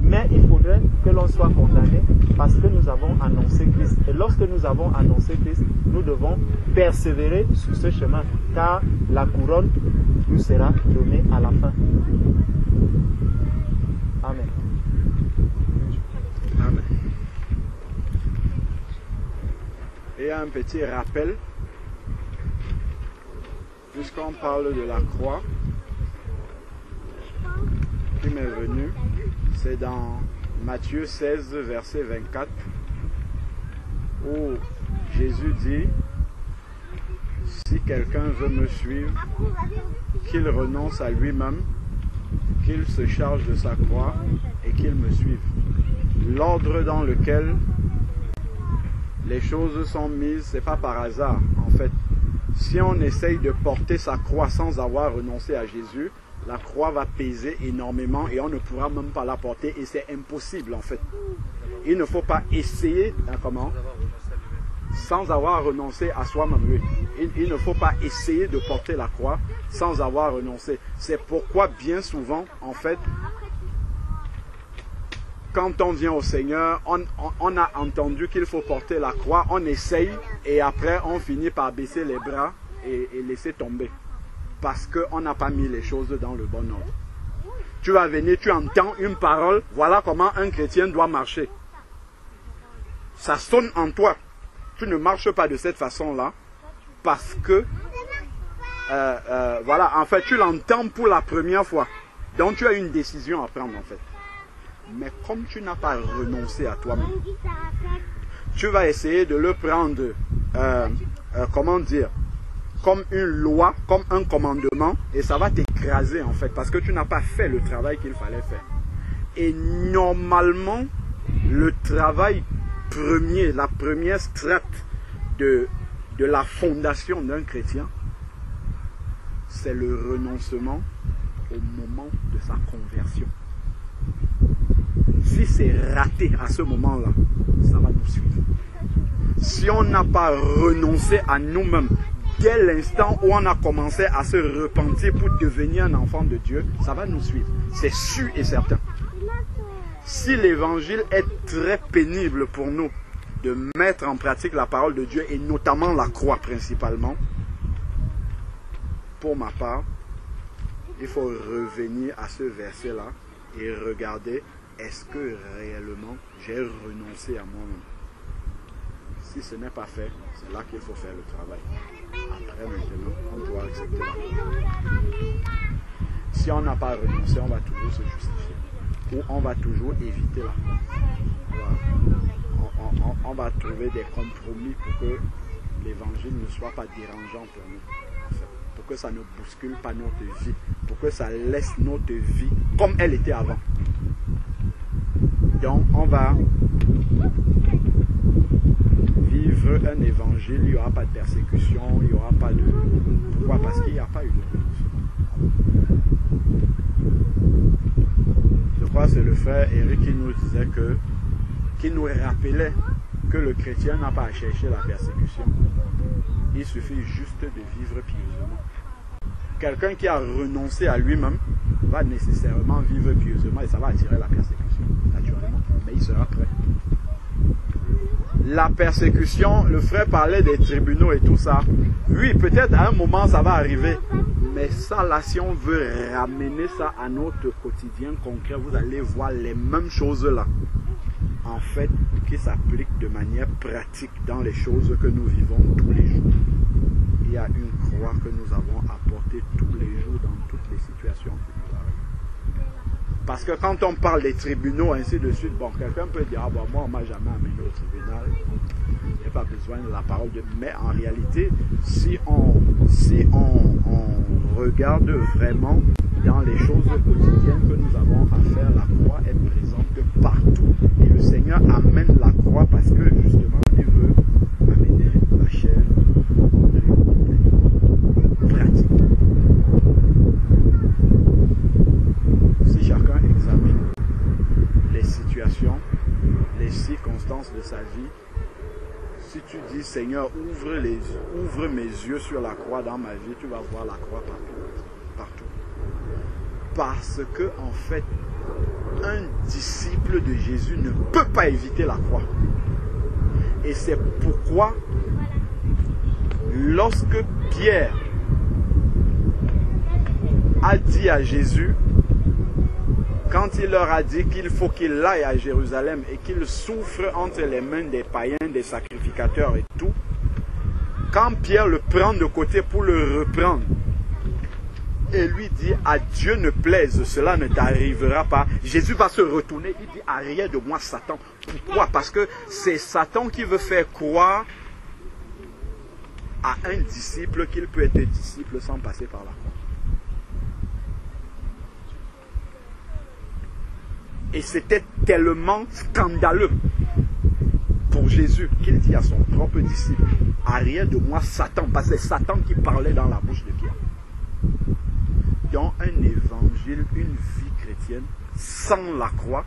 mais il faudrait que l'on soit condamné parce que nous avons annoncé Christ. Et lorsque nous avons annoncé Christ, nous devons persévérer sur ce chemin, car la couronne nous sera donnée à la fin. Amen. Amen. Et un petit rappel, puisqu'on parle de la croix, qui m'est venu, c'est dans Matthieu 16, verset 24, où Jésus dit, si quelqu'un veut me suivre, qu'il renonce à lui-même, qu'il se charge de sa croix et qu'il me suive. L'ordre dans lequel les choses sont mises, ce n'est pas par hasard en fait. Si on essaye de porter sa croix sans avoir renoncé à Jésus, la croix va peser énormément et on ne pourra même pas la porter et c'est impossible en fait. Il ne faut pas essayer, comment? Sans avoir renoncé à soi-même. Il ne faut pas essayer de porter la croix sans avoir renoncé. C'est pourquoi bien souvent, en fait, quand on vient au Seigneur, on a entendu qu'il faut porter la croix, on essaye et après on finit par baisser les bras et laisser tomber. Parce qu'on n'a pas mis les choses dans le bon ordre. Tu vas venir, tu entends une parole, voilà comment un chrétien doit marcher. Ça sonne en toi. Tu ne marches pas de cette façon-là parce que, voilà, en fait, tu l'entends pour la première fois. Donc, tu as une décision à prendre, en fait. Mais comme tu n'as pas renoncé à toi-même, tu vas essayer de le prendre, comment dire, comme une loi, comme un commandement, et ça va t'écraser, en fait, parce que tu n'as pas fait le travail qu'il fallait faire. Et normalement, le travail premier, la première strate de la fondation d'un chrétien, c'est le renoncement au moment de sa conversion. Si c'est raté à ce moment-là, ça va nous suivre. Si on n'a pas renoncé à nous-mêmes dès l'instant où on a commencé à se repentir pour devenir un enfant de Dieu, ça va nous suivre. C'est sûr et certain. Si l'évangile est très pénible pour nous de mettre en pratique la parole de Dieu et notamment la croix principalement, pour ma part, il faut revenir à ce verset-là et regarder est-ce que réellement j'ai renoncé à moi-même. Si ce n'est pas fait, c'est là qu'il faut faire le travail. Après maintenant, on doit accepter la croix. Si on n'a pas renoncé, on va toujours se justifier. Ou on va toujours éviter la croix. On va trouver des compromis pour que l'évangile ne soit pas dérangeant pour nous. En fait, pour que ça ne bouscule pas notre vie. Pour que ça laisse notre vie comme elle était avant. Donc on va vivre un évangile, il n'y aura pas de persécution, il n'y aura pas de... Pourquoi? Parce qu'il n'y a pas eu de renoncement. Je crois que c'est le frère Eric qui nous disait que, qui nous rappelait que le chrétien n'a pas à chercher la persécution. Il suffit juste de vivre pieusement. Quelqu'un qui a renoncé à lui-même va nécessairement vivre pieusement et ça va attirer la persécution, naturellement. Mais il sera prêt. La persécution, le frère parlait des tribunaux et tout ça. Oui, peut-être à un moment ça va arriver. Mais ça, là, si on veut ramener ça à notre quotidien concret, vous allez voir les mêmes choses là. En fait, qui s'appliquent de manière pratique dans les choses que nous vivons tous les jours. Il y a une croix que nous avons à porter tous les jours dans toutes les situations qui nous arrivent. Parce que quand on parle des tribunaux, ainsi de suite, bon, quelqu'un peut dire, ah bon, moi on m'a jamais amené au tribunal, il n'y a pas besoin de la parole de... Mais en réalité, si on regarde vraiment dans les choses quotidiennes que nous avons à faire, la croix est présente partout. Et le Seigneur amène la croix parce que justement, il veut amener la chair pratique. Si chacun examine les situations, les circonstances de sa vie, si tu dis Seigneur, ouvre mes yeux sur la croix dans ma vie, tu vas voir la croix partout. Parce que en fait, un disciple de Jésus ne peut pas éviter la croix. Et c'est pourquoi lorsque Pierre a dit à Jésus, quand il leur a dit qu'il faut qu'il aille à Jérusalem et qu'il souffre entre les mains des païens, des sacrificateurs et tout, quand Pierre le prend de côté pour le reprendre, et lui dit, à Dieu ne plaise, cela ne t'arrivera pas. Jésus va se retourner, il dit, arrière de moi Satan. Pourquoi? Parce que c'est Satan qui veut faire croire à un disciple qu'il peut être disciple sans passer par la croix. Et c'était tellement scandaleux pour Jésus qu'il dit à son propre disciple, arrière de moi Satan, parce que c'est Satan qui parlait dans la bouche de Pierre. Dans un évangile, une vie chrétienne sans la croix,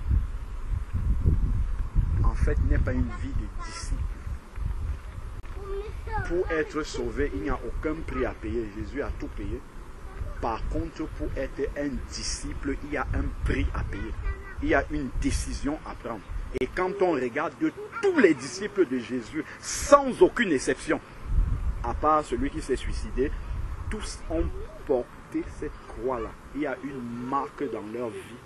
en fait, n'est pas une vie de disciple. Pour être sauvé, il n'y a aucun prix à payer. Jésus a tout payé. Par contre, pour être un disciple, il y a un prix à payer. Il y a une décision à prendre. Et quand on regarde de tous les disciples de Jésus, sans aucune exception, à part celui qui s'est suicidé, tous ont porté cette croix-là. Il y a une marque dans leur vie,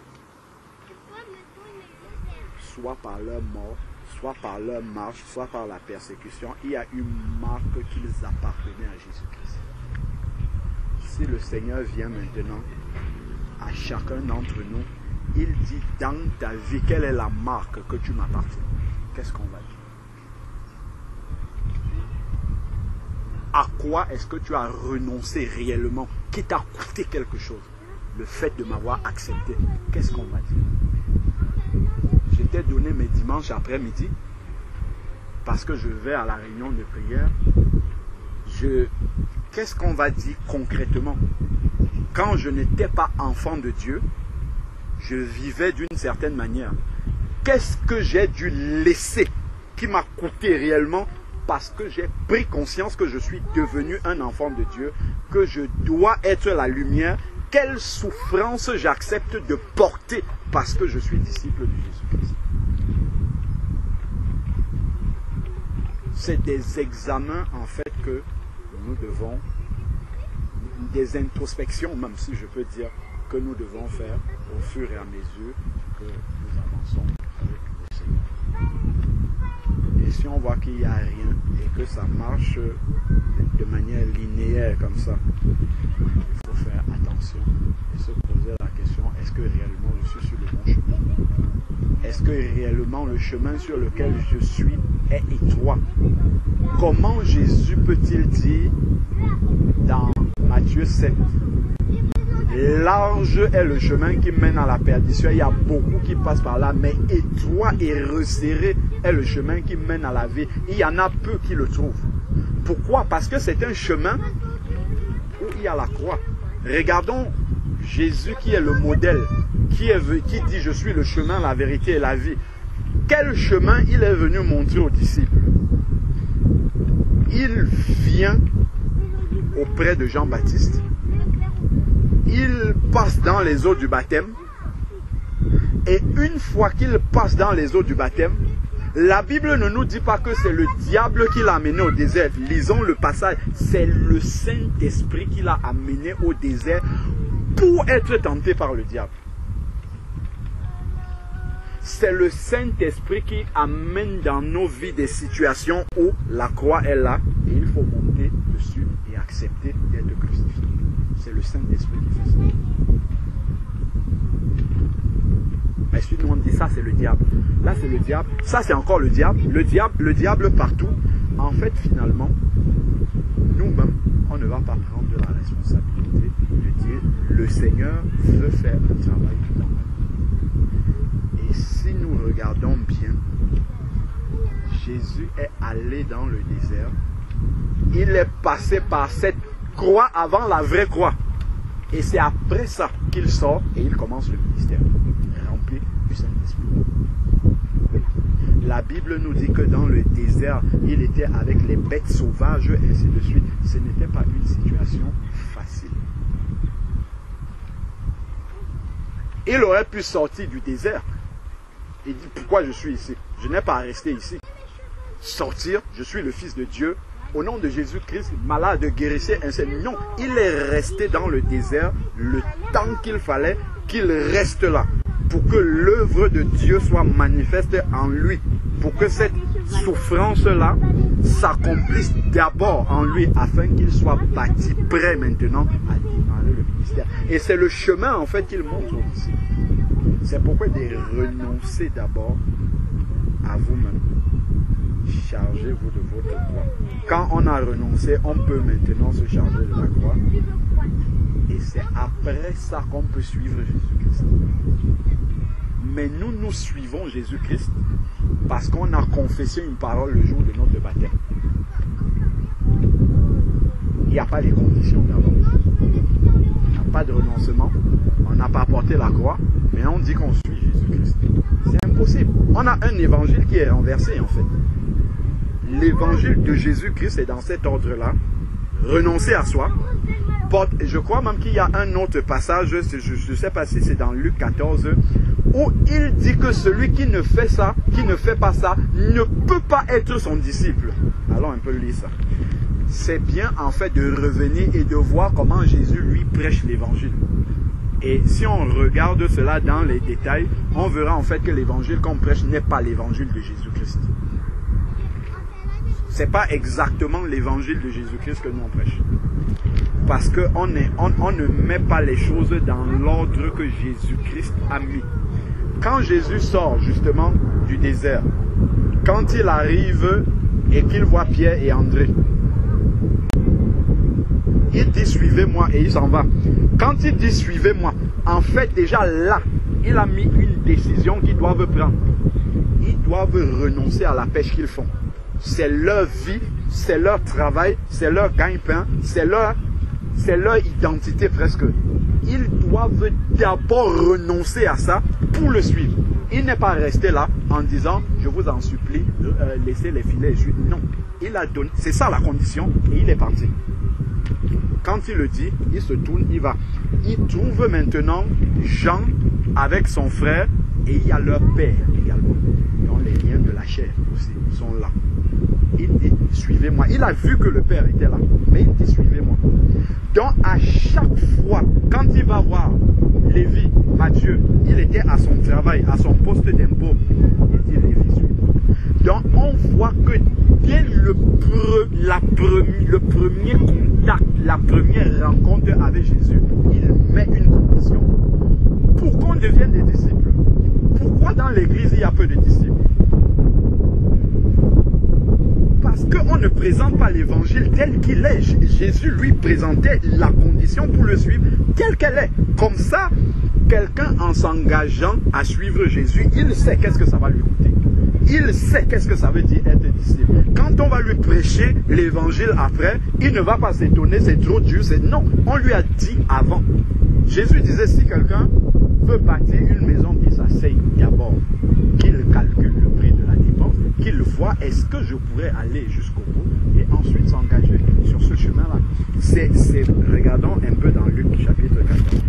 soit par leur mort, soit par leur marche, soit par la persécution. Il y a une marque qu'ils appartenaient à Jésus-Christ. Si le Seigneur vient maintenant à chacun d'entre nous, il dit dans ta vie, quelle est la marque que tu m'appartiens? Qu'est-ce qu'on va dire? À quoi est-ce que tu as renoncé réellement, qui t'a coûté quelque chose? Le fait de m'avoir accepté, qu'est-ce qu'on va dire? Je t'ai donné mes dimanches après-midi parce que je vais à la réunion de prière. Qu'est-ce qu'on va dire concrètement? Quand je n'étais pas enfant de Dieu, je vivais d'une certaine manière. Qu'est-ce que j'ai dû laisser qui m'a coûté réellement parce que j'ai pris conscience que je suis devenu un enfant de Dieu, que je dois être la lumière? Quelle souffrance j'accepte de porter parce que je suis disciple de Jésus-Christ? C'est des examens en fait que nous devons, des introspections même si je peux dire, que nous devons faire au fur et à mesure que nous avançons avec le Seigneur. Et si on voit qu'il n'y a rien et que ça marche de manière linéaire comme ça, il faut faire attention et se poser la question, est-ce que réellement je suis sur le bon chemin? Est-ce que réellement le chemin sur lequel je suis est étroit? Comment Jésus peut-il dire dans Matthieu 7, large est le chemin qui mène à la perdition, il y a beaucoup qui passent par là, mais étroit et resserré est le chemin qui mène à la vie. Il y en a peu qui le trouvent. Pourquoi? Parce que c'est un chemin où il y a la croix. Regardons Jésus qui est le modèle, qui dit je suis le chemin, la vérité et la vie. Quel chemin il est venu montrer aux disciples? Il vient auprès de Jean-Baptiste. Il passe dans les eaux du baptême. Et une fois qu'il passe dans les eaux du baptême, la Bible ne nous dit pas que c'est le diable qui l'a amené au désert. Lisons le passage. C'est le Saint-Esprit qui l'a amené au désert pour être tenté par le diable. C'est le Saint-Esprit qui amène dans nos vies des situations où la croix est là et il faut monter dessus et accepter d'être crucifié. C'est le Saint-Esprit qui fait ça. Mais si nous on dit ça, c'est le diable. Là, c'est le diable. Ça, c'est encore le diable. Le diable partout. En fait, finalement, nous-mêmes, on ne va pas prendre la responsabilité de dire le Seigneur veut faire un travail dans nous. Et si nous regardons bien, Jésus est allé dans le désert. Il est passé par cette croix avant la vraie croix. Et c'est après ça qu'il sort et il commence le ministère. Rempli du Saint-Esprit. La Bible nous dit que dans le désert, il était avec les bêtes sauvages et ainsi de suite. Ce n'était pas une situation facile. Il aurait pu sortir du désert et dire pourquoi je suis ici. Je n'ai pas à rester ici. Sortir, je suis le Fils de Dieu. Au nom de Jésus-Christ, malade, guérissez, ainsi. Non, il est resté dans le désert le temps qu'il fallait qu'il reste là. Pour que l'œuvre de Dieu soit manifeste en lui. Pour que cette souffrance-là s'accomplisse d'abord en lui afin qu'il soit bâti, prêt maintenant à démarrer le ministère. ministère. Et c'est le chemin en fait qu'il montre aux disciples. C'est pourquoi il dit renoncez d'abord à vous-même. Chargez-vous de votre croix. Quand on a renoncé, on peut maintenant se charger de la croix. Et c'est après ça qu'on peut suivre Jésus-Christ. Mais nous suivons Jésus-Christ parce qu'on a confessé une parole le jour de notre baptême. Il n'y a pas les conditions d'abord. Il n'y a pas de renoncement. On n'a pas porté la croix, mais on dit qu'on suit Jésus-Christ. C'est impossible. On a un évangile qui est renversé en fait. L'évangile de Jésus-Christ est dans cet ordre-là. Renoncer à soi. Je crois même qu'il y a un autre passage, je ne sais pas si c'est dans Luc 14, où il dit que celui qui ne fait ça, qui ne fait pas ça, ne peut pas être son disciple. Allons un peu lire ça. C'est bien en fait de revenir et de voir comment Jésus lui prêche l'évangile. Et si on regarde cela dans les détails, on verra en fait que l'évangile qu'on prêche n'est pas l'évangile de Jésus-Christ. Ce n'est pas exactement l'évangile de Jésus-Christ que nous on prêche. Parce qu'on ne met pas les choses dans l'ordre que Jésus-Christ a mis. Quand Jésus sort justement du désert, quand il arrive et qu'il voit Pierre et André, il dit suivez-moi et il s'en va. Quand il dit suivez-moi, en fait déjà là, il a mis une décision qu'ils doivent prendre. Ils doivent renoncer à la pêche qu'ils font. C'est leur vie, c'est leur travail, c'est leur gagne-pain, c'est leur identité presque. Ils doivent d'abord renoncer à ça pour le suivre. Il n'est pas resté là en disant, je vous en supplie, laissez les filets et suivre. Non, il a donné, c'est ça la condition et il est parti. Quand il le dit, il se tourne, il va. Il trouve maintenant Jean avec son frère et il y a leur père également. Donc les liens de la chair aussi sont là. Il dit, suivez-moi. Il a vu que le père était là, mais il dit, suivez-moi. Donc à chaque fois, quand il va voir Lévi, Matthieu, il était à son travail, à son poste d'impôt. Il dit, Lévi, suis-moi. Donc on voit que dès le premier contact, la première rencontre avec Jésus, il met une condition. Pour qu'on devienne des disciples. Pourquoi dans l'église il y a peu de disciples? Parce qu'on ne présente pas l'évangile tel qu'il est. Jésus lui présentait la condition pour le suivre telle qu'elle est. Comme ça, quelqu'un en s'engageant à suivre Jésus, il sait qu'est-ce que ça va lui coûter. Il sait qu'est-ce que ça veut dire être disciple. Quand on va lui prêcher l'évangile après, il ne va pas s'étonner, c'est trop dur. Non, on lui a dit avant. Jésus disait, si quelqu'un veut bâtir une maison, qu'il s'asseye d'abord, qu'il calcule le prix de la dépense, qu'il voit est-ce que je pourrais aller jusqu'au bout et ensuite s'engager sur ce chemin-là. Regardons un peu dans Luc chapitre 14.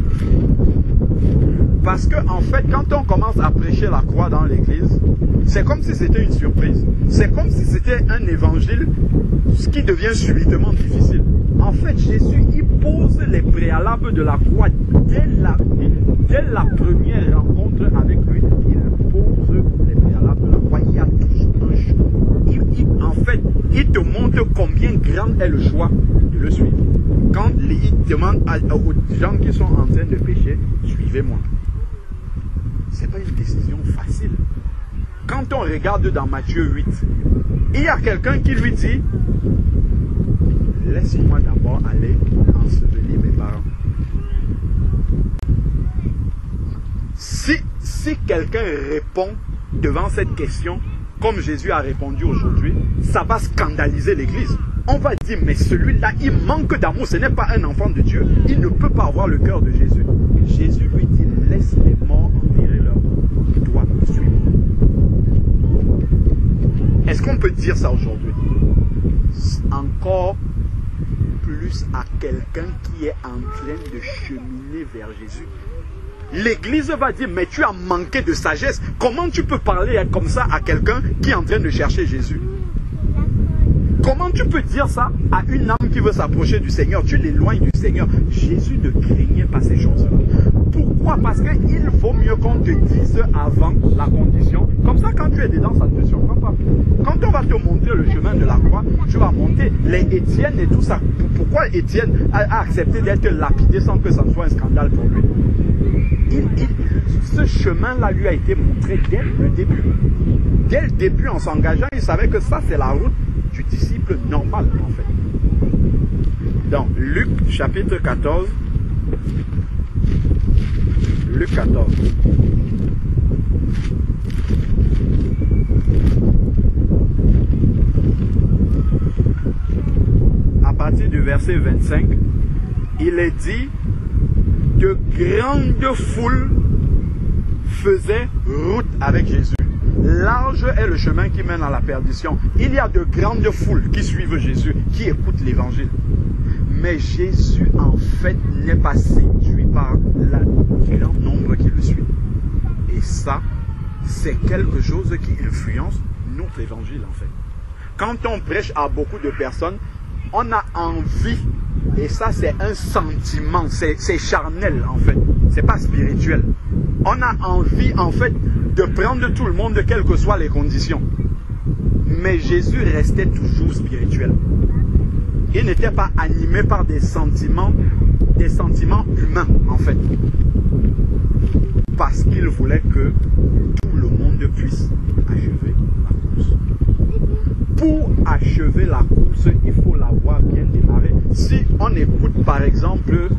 Parce que en fait, quand on commence à prêcher la croix dans l'église, c'est comme si c'était une surprise. C'est comme si c'était un évangile qui devient subitement difficile. En fait, Jésus, il pose les préalables de la croix dès la première rencontre avec lui. Il pose les préalables de la croix. Il y a toujours un choix. En fait, il te montre combien grand est le choix de le suivre. Quand il demande aux gens qui sont en train de pécher, suivez-moi. Ce n'est pas une décision facile. Quand on regarde dans Matthieu 8, il y a quelqu'un qui lui dit, laisse-moi d'abord aller ensevelir mes parents. Si quelqu'un répond devant cette question, comme Jésus a répondu aujourd'hui, ça va scandaliser l'église. On va dire, mais celui-là, il manque d'amour, ce n'est pas un enfant de Dieu. Il ne peut pas avoir le cœur de Jésus. Jésus lui dit, laisse les morts enterrer leurs morts. Toi, suis-moi. Est-ce qu'on peut dire ça aujourd'hui? Encore plus à quelqu'un qui est en train de cheminer vers Jésus. L'église va dire, mais tu as manqué de sagesse. Comment tu peux parler comme ça à quelqu'un qui est en train de chercher Jésus? Comment tu peux dire ça à une âme qui veut s'approcher du Seigneur? Tu l'éloignes du Seigneur. Jésus ne craignait pas ces choses-là. Pourquoi? Parce qu'il vaut mieux qu'on te dise avant la condition. Comme ça, quand tu es dedans, ça ne te surprend pas. Quand on va te montrer le chemin, chemin de la croix, tu vas monter. Les Étienne et tout ça. Pourquoi Étienne a accepté d'être lapidé sans que ça soit un scandale pour lui? Ce chemin-là lui a été montré dès le début. Dès le début, en s'engageant, il savait que ça, c'est la route du disciple normal, en fait. Dans Luc, chapitre 14. Luc 14. À partir du verset 25, il est dit: de grandes foules faisaient route avec Jésus. Large est le chemin qui mène à la perdition. Il y a de grandes foules qui suivent Jésus, qui écoutent l'évangile. Mais Jésus, en fait, n'est pas séduit par le grand nombre qui le suit. Et ça, c'est quelque chose qui influence notre évangile, en fait. Quand on prêche à beaucoup de personnes, on a envie, et ça c'est un sentiment, c'est charnel en fait, c'est pas spirituel. On a envie en fait de prendre tout le monde, quelles que soient les conditions. Mais Jésus restait toujours spirituel. Il n'était pas animé par des sentiments humains en fait. Parce qu'il voulait que tout le monde puisse achever la course. Pour achever la course, il faut l'avoir bien démarré. Si on écoute par exemple,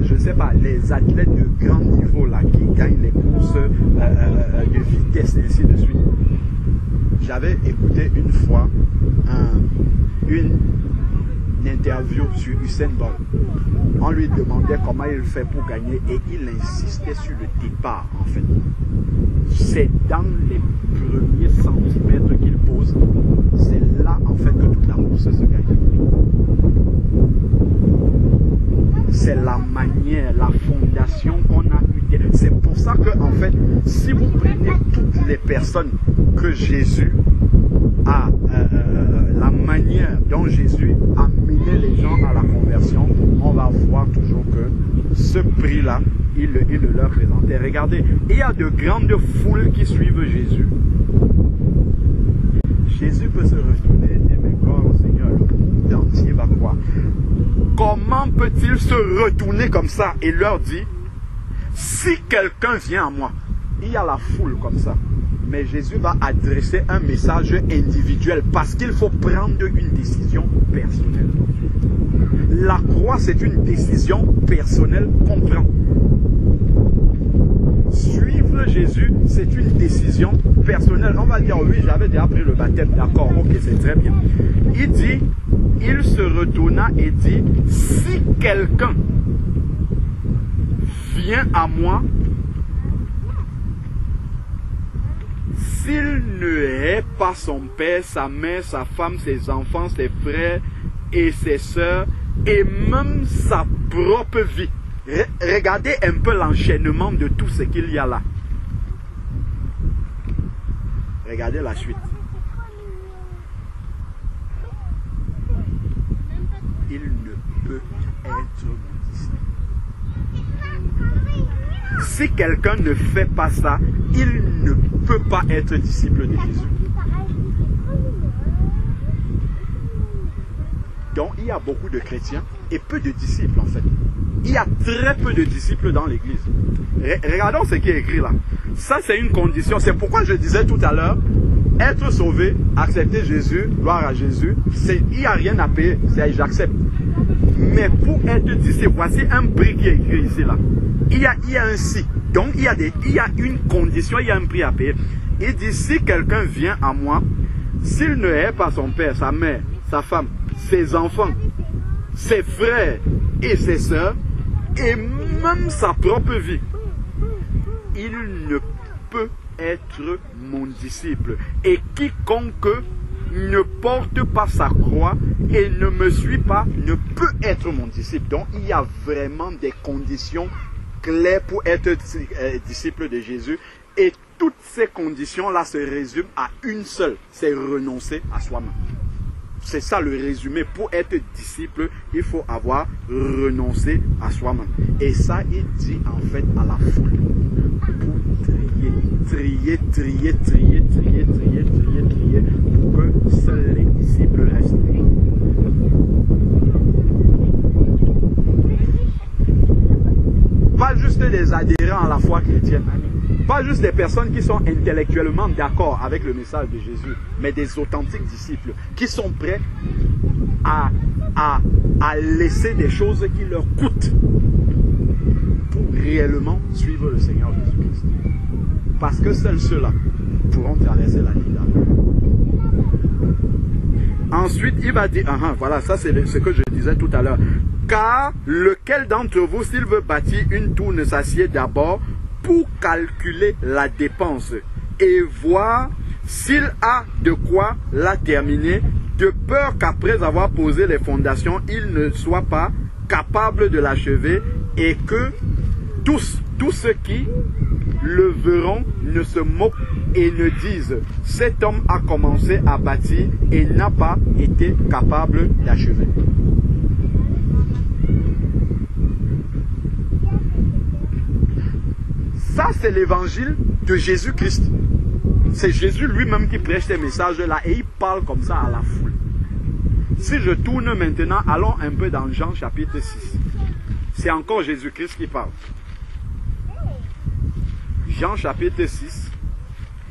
je ne sais pas, les athlètes de grand niveau là, qui gagnent les courses de vitesse et ainsi de suite. J'avais écouté une fois une interview sur Usain Bolt. On lui demandait comment il fait pour gagner et il insistait sur le départ en fait. C'est dans les premiers centimètres qu'il pose. C'est là en fait que toute la course se gagne. C'est la manière, la fondation qu'on a eue. C'est pour ça que en fait, si vous prenez toutes les personnes que Jésus a, la manière dont Jésus a mené les gens à la conversion, on va voir toujours que ce prix-là, il le leur présentait. Regardez, il y a de grandes foules qui suivent Jésus. Jésus peut se retourner et dire, mais gloire au Seigneur, le monde entier va croire. Comment peut-il se retourner comme ça et leur dire, si quelqu'un vient à moi, il y a la foule comme ça. Mais Jésus va adresser un message individuel parce qu'il faut prendre une décision personnelle. La croix, c'est une décision personnelle qu'on prend. Suivre Jésus, c'est une décision personnelle. On va dire, oui, j'avais déjà pris le baptême, d'accord, ok, c'est très bien. Il dit, il se retourna et dit, si quelqu'un vient à moi, s'il ne hait pas son père, sa mère, sa femme, ses enfants, ses frères et ses sœurs, et même sa propre vie. Regardez un peu l'enchaînement de tout ce qu'il y a là. Regardez la suite. Il ne peut être mon disciple. Si quelqu'un ne fait pas ça, il ne peut pas être disciple de Jésus. Donc il y a beaucoup de chrétiens et peu de disciples en fait. Il y a très peu de disciples dans l'église. Regardons ce qui est écrit là. Ça c'est une condition. C'est pourquoi je disais tout à l'heure, être sauvé, accepter Jésus, gloire à Jésus, il n'y a rien à payer, c'est j'accepte. Mais pour être disciple, voici un prix qui est écrit ici là. Il y a un si. Donc il y a une condition, il y a un prix à payer. Il dit, si quelqu'un vient à moi, s'il ne hait pas son père, sa mère, sa femme, ses enfants, ses frères et ses sœurs, et même sa propre vie, il ne peut être mon disciple. Et quiconque ne porte pas sa croix et ne me suit pas ne peut être mon disciple. Donc il y a vraiment des conditions claires pour être disciple de Jésus. Et toutes ces conditions-là se résument à une seule, c'est renoncer à soi-même. C'est ça le résumé. Pour être disciple, il faut avoir renoncé à soi-même. Et ça, il dit en fait à la foule. Pour trier, pour que seuls les disciples les adhérents à la foi chrétienne. Pas juste des personnes qui sont intellectuellement d'accord avec le message de Jésus, mais des authentiques disciples qui sont prêts à laisser des choses qui leur coûtent pour réellement suivre le Seigneur Jésus-Christ. Parce que seuls ceux-là pourront traverser la ligne d'arrêt. Ensuite, il va dire, voilà, ça c'est ce que je disais tout à l'heure. Car lequel d'entre vous, s'il veut bâtir une tour, ne s'assied d'abord pour calculer la dépense et voir s'il a de quoi la terminer, de peur qu'après avoir posé les fondations, il ne soit pas capable de l'achever et que tous ceux qui le verront ne se moquent et ne disent « Cet homme a commencé à bâtir et n'a pas été capable d'achever. » Ça, c'est l'évangile de Jésus-Christ. C'est Jésus lui-même qui prêche ces messages-là et il parle comme ça à la foule. Si je tourne maintenant, allons un peu dans Jean chapitre 6. C'est encore Jésus-Christ qui parle. Jean chapitre 6.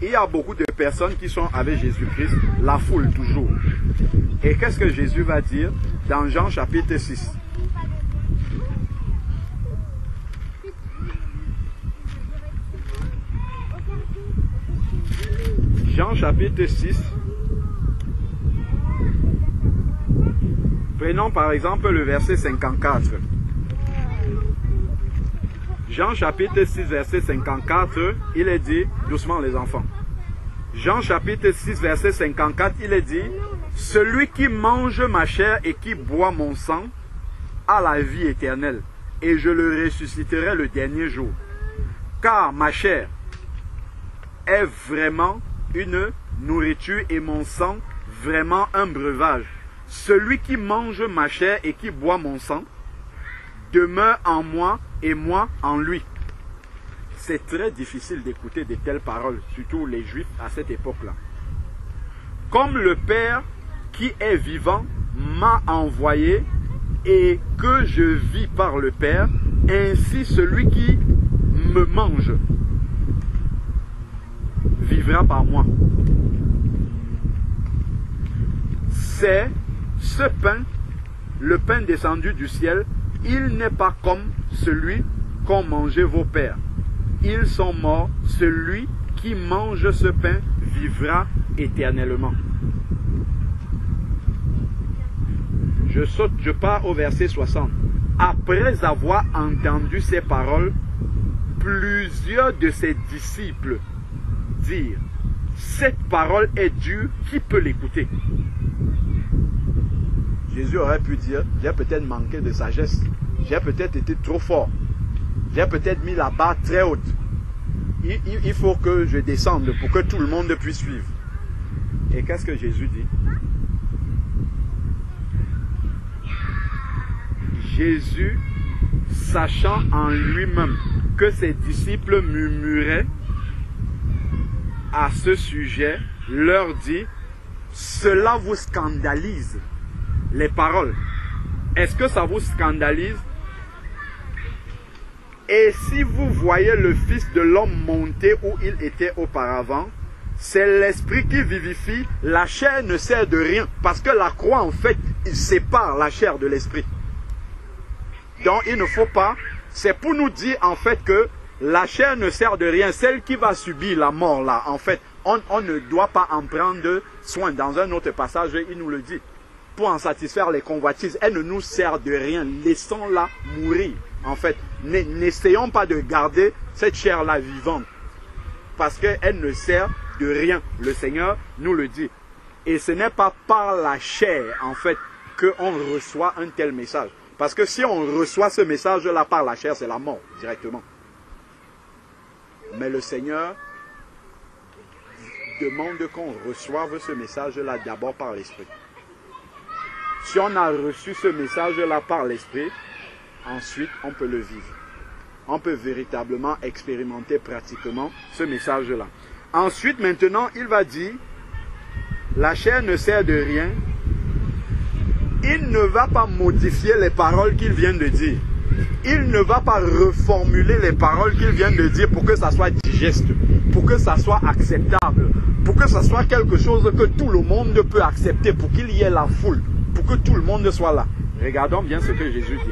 Il y a beaucoup de personnes qui sont avec Jésus-Christ, la foule toujours. Et qu'est-ce que Jésus va dire dans Jean chapitre 6? Jean chapitre 6. Prenons par exemple le verset 54. Jean chapitre 6 verset 54, il est dit, doucement les enfants. Jean chapitre 6 verset 54, il est dit, celui qui mange ma chair et qui boit mon sang a la vie éternelle, et je le ressusciterai le dernier jour. Car ma chair est vraiment une nourriture et mon sang vraiment un breuvage. Celui qui mange ma chair et qui boit mon sang demeure en moi et moi en lui. C'est très difficile d'écouter de telles paroles, surtout les Juifs à cette époque-là. Comme le Père qui est vivant m'a envoyé et que je vis par le Père, ainsi celui qui me mange vivra par moi. C'est ce pain, le pain descendu du ciel. Il n'est pas comme celui qu'ont mangé vos pères. Ils sont morts. Celui qui mange ce pain vivra éternellement. Je pars au verset 60. Après avoir entendu ces paroles, plusieurs de ses disciples dirent, cette parole est dure, qui peut l'écouter? Jésus aurait pu dire, j'ai peut-être manqué de sagesse, j'ai peut-être été trop fort, j'ai peut-être mis la barre très haute. Il faut que je descende pour que tout le monde puisse suivre. Et qu'est-ce que Jésus dit? Jésus, sachant en lui-même que ses disciples murmuraient à ce sujet, leur dit, cela vous scandalise. Les paroles, est-ce que ça vous scandalise? Et si vous voyez le Fils de l'homme monter où il était auparavant, c'est l'esprit qui vivifie, la chair ne sert de rien. Parce que la croix, en fait, il sépare la chair de l'esprit. Donc il ne faut pas, c'est pour nous dire en fait que la chair ne sert de rien. Celle qui va subir la mort là, en fait, on ne doit pas en prendre soin. Dans un autre passage, il nous le dit. Pour en satisfaire les convoitises, elle ne nous sert de rien. Laissons-la mourir. En fait, n'essayons pas de garder cette chair-là vivante. Parce qu'elle ne sert de rien. Le Seigneur nous le dit. Et ce n'est pas par la chair, en fait, qu'on reçoit un tel message. Parce que si on reçoit ce message-là par la chair, c'est la mort, directement. Mais le Seigneur demande qu'on reçoive ce message-là d'abord par l'Esprit. Si on a reçu ce message-là par l'Esprit, ensuite on peut le vivre. On peut véritablement expérimenter pratiquement ce message-là. Ensuite, maintenant, il va dire, la chair ne sert de rien. Il ne va pas modifier les paroles qu'il vient de dire. il ne va pas reformuler les paroles qu'il vient de dire pour que ça soit digeste, pour que ça soit acceptable, pour que ça soit quelque chose que tout le monde peut accepter, pour qu'il y ait la foule, pour que tout le monde soit là. Regardons bien ce que Jésus dit.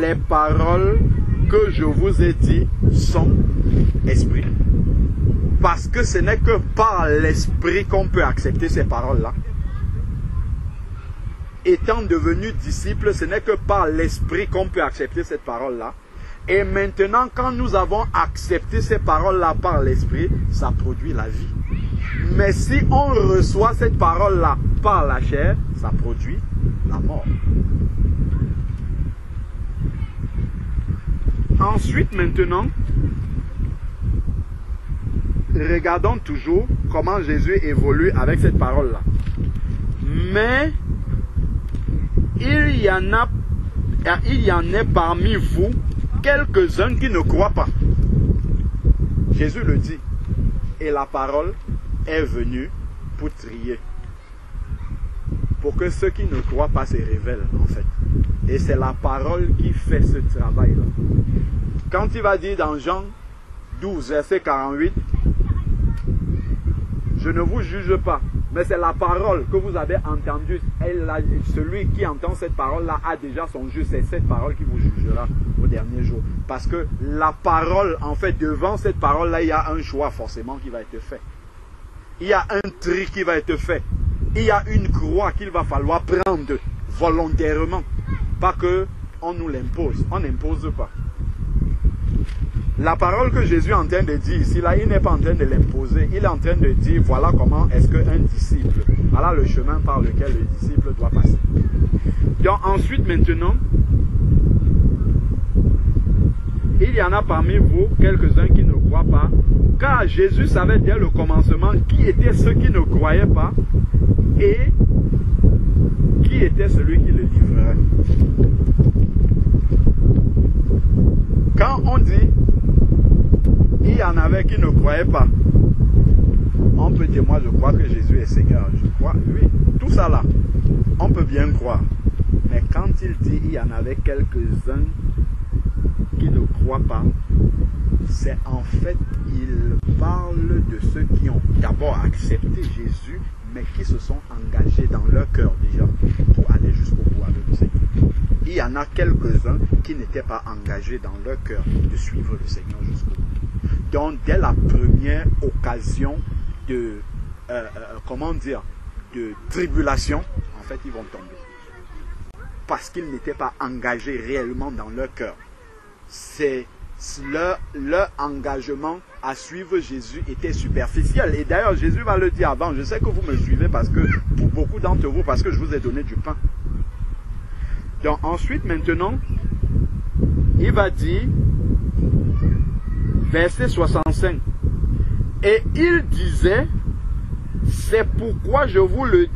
Les paroles que je vous ai dites sont esprit. Parce que ce n'est que par l'esprit qu'on peut accepter ces paroles-là. Étant devenu disciple, ce n'est que par l'esprit qu'on peut accepter cette parole-là. Et maintenant, quand nous avons accepté ces paroles-là par l'esprit, ça produit la vie. Mais si on reçoit cette parole-là par la chair, ça produit la mort. Ensuite, maintenant, regardons toujours comment Jésus évolue avec cette parole-là. Mais il y en a parmi vous quelques-uns qui ne croient pas. Jésus le dit. Et la parole est venue pour trier. Pour que ceux qui ne croient pas se révèlent, en fait. Et c'est la parole qui fait ce travail-là. Quand il va dire dans Jean 12, verset 48, je ne vous juge pas, mais c'est la parole que vous avez entendue. Celui qui entend cette parole-là a déjà son juge. C'est cette parole qui vous jugera au dernier jour. Parce que la parole, en fait, devant cette parole-là, il y a un choix forcément qui va être fait. Il y a un tri qui va être fait. Il y a une croix qu'il va falloir prendre volontairement. Pas qu'on nous l'impose. On n'impose pas. La parole que Jésus est en train de dire ici, là, il n'est pas en train de l'imposer. Il est en train de dire, voilà comment est-ce qu'un disciple, voilà le chemin par lequel le disciple doit passer. Donc ensuite, maintenant, il y en a parmi vous quelques-uns qui ne croient pas, car Jésus savait dès le commencement qui étaient ceux qui ne croyaient pas et qui était celui qui le livrerait. Quand on dit il y en avait qui ne croyaient pas, on peut dire moi je crois que Jésus est Seigneur, je crois, oui, tout ça là, on peut bien croire. Mais quand il dit il y en avait quelques-uns qui ne croient pas, c'est en fait, il parle de ceux qui ont d'abord accepté Jésus, mais qui se sont engagés dans leur cœur déjà pour aller jusqu'au bout avec le Seigneur. Il y en a quelques-uns qui n'étaient pas engagés dans leur cœur de suivre le Seigneur jusqu'au bout. Donc, dès la première occasion de, de tribulation, en fait, ils vont tomber. Parce qu'ils n'étaient pas engagés réellement dans leur cœur. C'est leur engagement à suivre Jésus était superficiel. Et d'ailleurs, Jésus va le dire avant, je sais que vous me suivez parce que, pour beaucoup d'entre vous, parce que je vous ai donné du pain. Donc, ensuite, maintenant, il va dire, verset 65, et il disait, c'est pourquoi je vous ai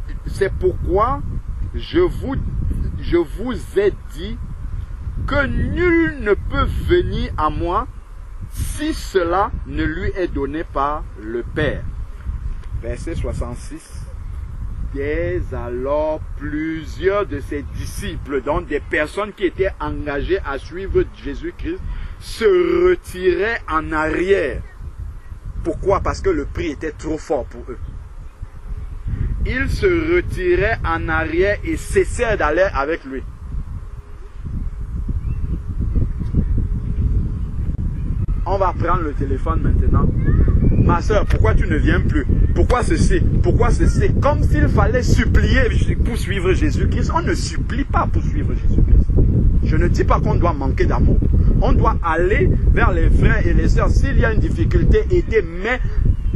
dit que nul ne peut venir à moi si cela ne lui est donné par le Père. Verset 66. Dès alors, plusieurs de ses disciples, donc des personnes qui étaient engagées à suivre Jésus-Christ, se retiraient en arrière. Pourquoi? Parce que le prix était trop fort pour eux. Ils se retiraient en arrière et cessèrent d'aller avec lui. On va prendre le téléphone maintenant. Ma soeur, pourquoi tu ne viens plus? Pourquoi ceci? Pourquoi ceci? Comme s'il fallait supplier pour suivre Jésus-Christ. On ne supplie pas pour suivre Jésus-Christ. Je ne dis pas qu'on doit manquer d'amour. On doit aller vers les frères et les sœurs. S'il y a une difficulté, aider. Mais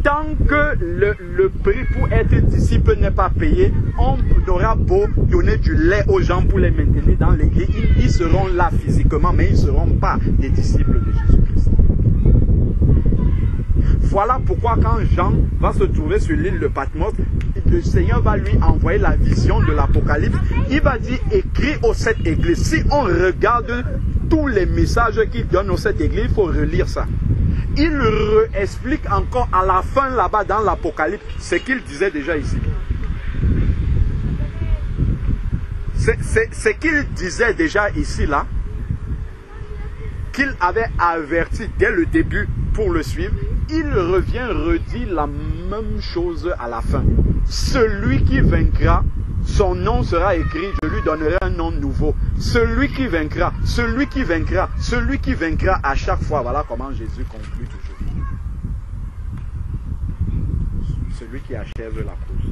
tant que le prix pour être disciple n'est pas payé, on aura beau donner du lait aux gens pour les maintenir dans l'église. Ils seront là physiquement, mais ils ne seront pas des disciples de Jésus-Christ. Voilà pourquoi quand Jean va se trouver sur l'île de Patmos, le Seigneur va lui envoyer la vision de l'Apocalypse. Il va dire, écris aux 7 églises. Si on regarde tous les messages qu'il donne aux 7 églises, il faut relire ça. Il réexplique encore à la fin là-bas dans l'Apocalypse ce qu'il disait déjà ici. C'est qu'il disait déjà ici, là, qu'il avait averti dès le début pour le suivre. Il revient, redit la même chose à la fin. Celui qui vaincra, son nom sera écrit, je lui donnerai un nom nouveau. Celui qui vaincra, celui qui vaincra, celui qui vaincra à chaque fois. Voilà comment Jésus conclut toujours. Celui qui achève la course.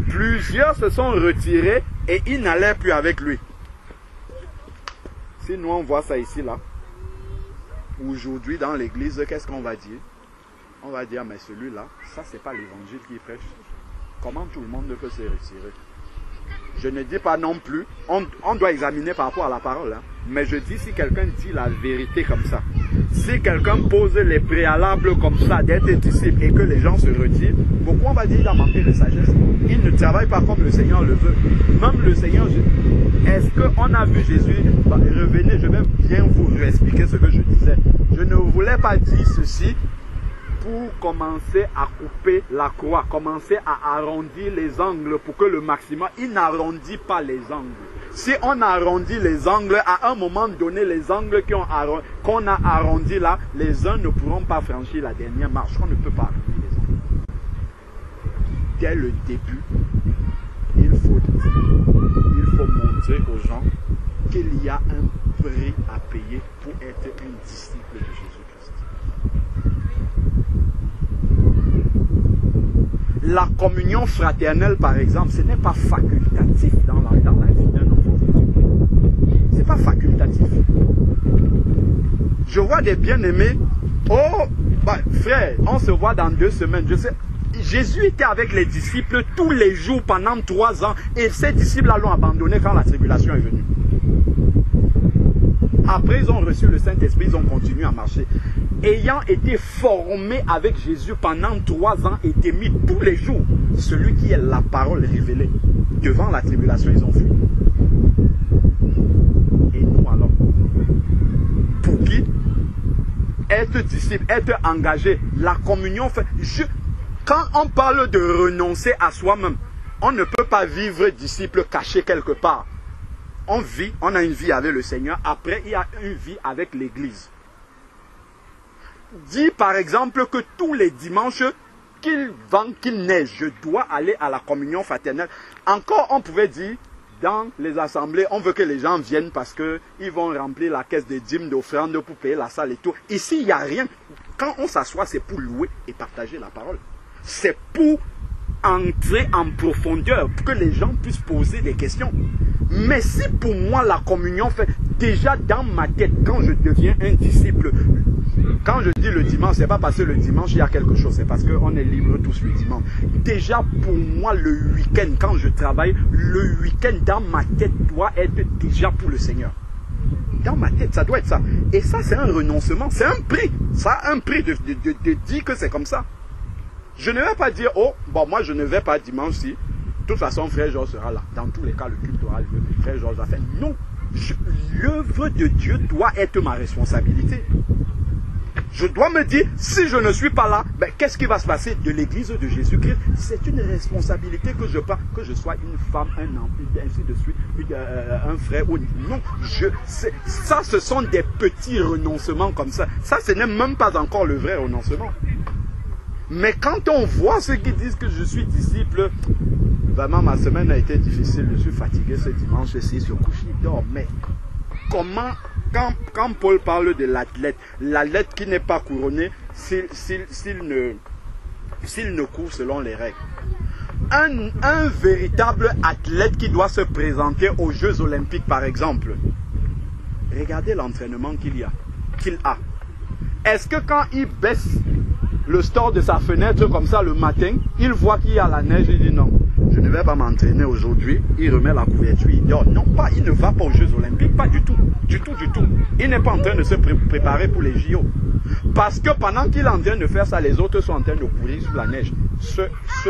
Plusieurs se sont retirés et ils n'allaient plus avec lui. Si nous on voit ça ici, là, aujourd'hui dans l'église, qu'est-ce qu'on va dire? On va dire, mais celui-là, ça c'est pas l'évangile qui prêche. Comment tout le monde peut se retirer? Je ne dis pas non plus, on doit examiner par rapport à la parole, hein, mais je dis si quelqu'un dit la vérité comme ça, si quelqu'un pose les préalables comme ça d'être disciple et que les gens se retirent, pourquoi on va dire qu'il a manqué de sagesse? Il ne travaille pas comme le Seigneur le veut. Même le Seigneur, est-ce qu'on a vu Jésus? Revenez, je vais bien vous expliquer ce que je disais. Je ne voulais pas dire ceci pour commencer à couper la croix, commencer à arrondir les angles pour que le maximum, il n'arrondit pas les angles. Si on arrondit les angles, à un moment donné, les angles qu'on a arrondis là, les uns ne pourront pas franchir la dernière marche. On ne peut pas arrondir les angles. Dès le début, il faut montrer aux gens qu'il y a un prix à payer pour être un disciple de Jésus-Christ. La communion fraternelle, par exemple, ce n'est pas facultatif dans la vie d'un enfant de Dieu. Ce n'est pas facultatif. Je vois des bien-aimés. Oh, bah, frère, on se voit dans 2 semaines. Je sais, Jésus était avec les disciples tous les jours pendant 3 ans. Et ces disciples l'ont abandonné quand la tribulation est venue. Après, ils ont reçu le Saint-Esprit, ils ont continué à marcher. Ayant été formés avec Jésus pendant 3 ans, étaient mis tous les jours. Celui qui est la parole révélée. Devant la tribulation, ils ont fui. Et nous alors, pour qui? Être disciple, être engagé, la communion fait... Quand on parle de renoncer à soi-même, on ne peut pas vivre disciple caché quelque part. On vit, on a une vie avec le Seigneur, après il y a une vie avec l'Église. Dis par exemple que tous les dimanches, qu'il vente, qu'il neige, je dois aller à la communion fraternelle. Encore on pouvait dire, dans les assemblées, on veut que les gens viennent parce qu'ils vont remplir la caisse de dîmes, d'offrandes pour payer la salle et tout. Ici, il n'y a rien. Quand on s'assoit, c'est pour louer et partager la parole. C'est pour entrer en profondeur, pour que les gens puissent poser des questions. Mais si pour moi la communion fait déjà dans ma tête, quand je deviens un disciple, quand je dis le dimanche, c'est pas parce que le dimanche il y a quelque chose, c'est parce qu'on est libre tous le dimanche. Déjà pour moi le week-end, quand je travaille, le week-end dans ma tête doit être déjà pour le Seigneur. Dans ma tête, ça doit être ça. Et ça c'est un renoncement, c'est un prix. Ça a un prix de dire que c'est comme ça. Je ne vais pas dire, oh, bon moi je ne vais pas dimanche si. De toute façon, frère Georges sera là. Dans tous les cas, le culte aura lieu. Frère Georges a fait. Non. L'œuvre de Dieu doit être ma responsabilité. Je dois me dire, si je ne suis pas là, ben, qu'est-ce qui va se passer de l'église de Jésus-Christ? C'est une responsabilité que je prends, que je sois une femme, un homme, ainsi de suite, un frère ou non. Ça, ce sont des petits renoncements comme ça. Ça, ce n'est même pas encore le vrai renoncement. Mais quand on voit ceux qui disent que je suis disciple, vraiment ma semaine a été difficile, je suis fatigué ce dimanche, je suis couché, il dort. Mais comment, quand Paul parle de l'athlète qui n'est pas couronné, s'il ne court selon les règles. Un véritable athlète qui doit se présenter aux Jeux Olympiques par exemple, regardez l'entraînement qu'il a. Est-ce que quand il baisse le store de sa fenêtre comme ça le matin, il voit qu'il y a la neige, il dit non, je ne vais pas m'entraîner aujourd'hui, il remet la couverture, il dort. Non, pas, il ne va pas aux Jeux Olympiques, pas du tout, du tout. Il n'est pas en train de se préparer pour les JO. Parce que pendant qu'il est en train de faire ça, les autres sont en train de courir sous la neige. Ce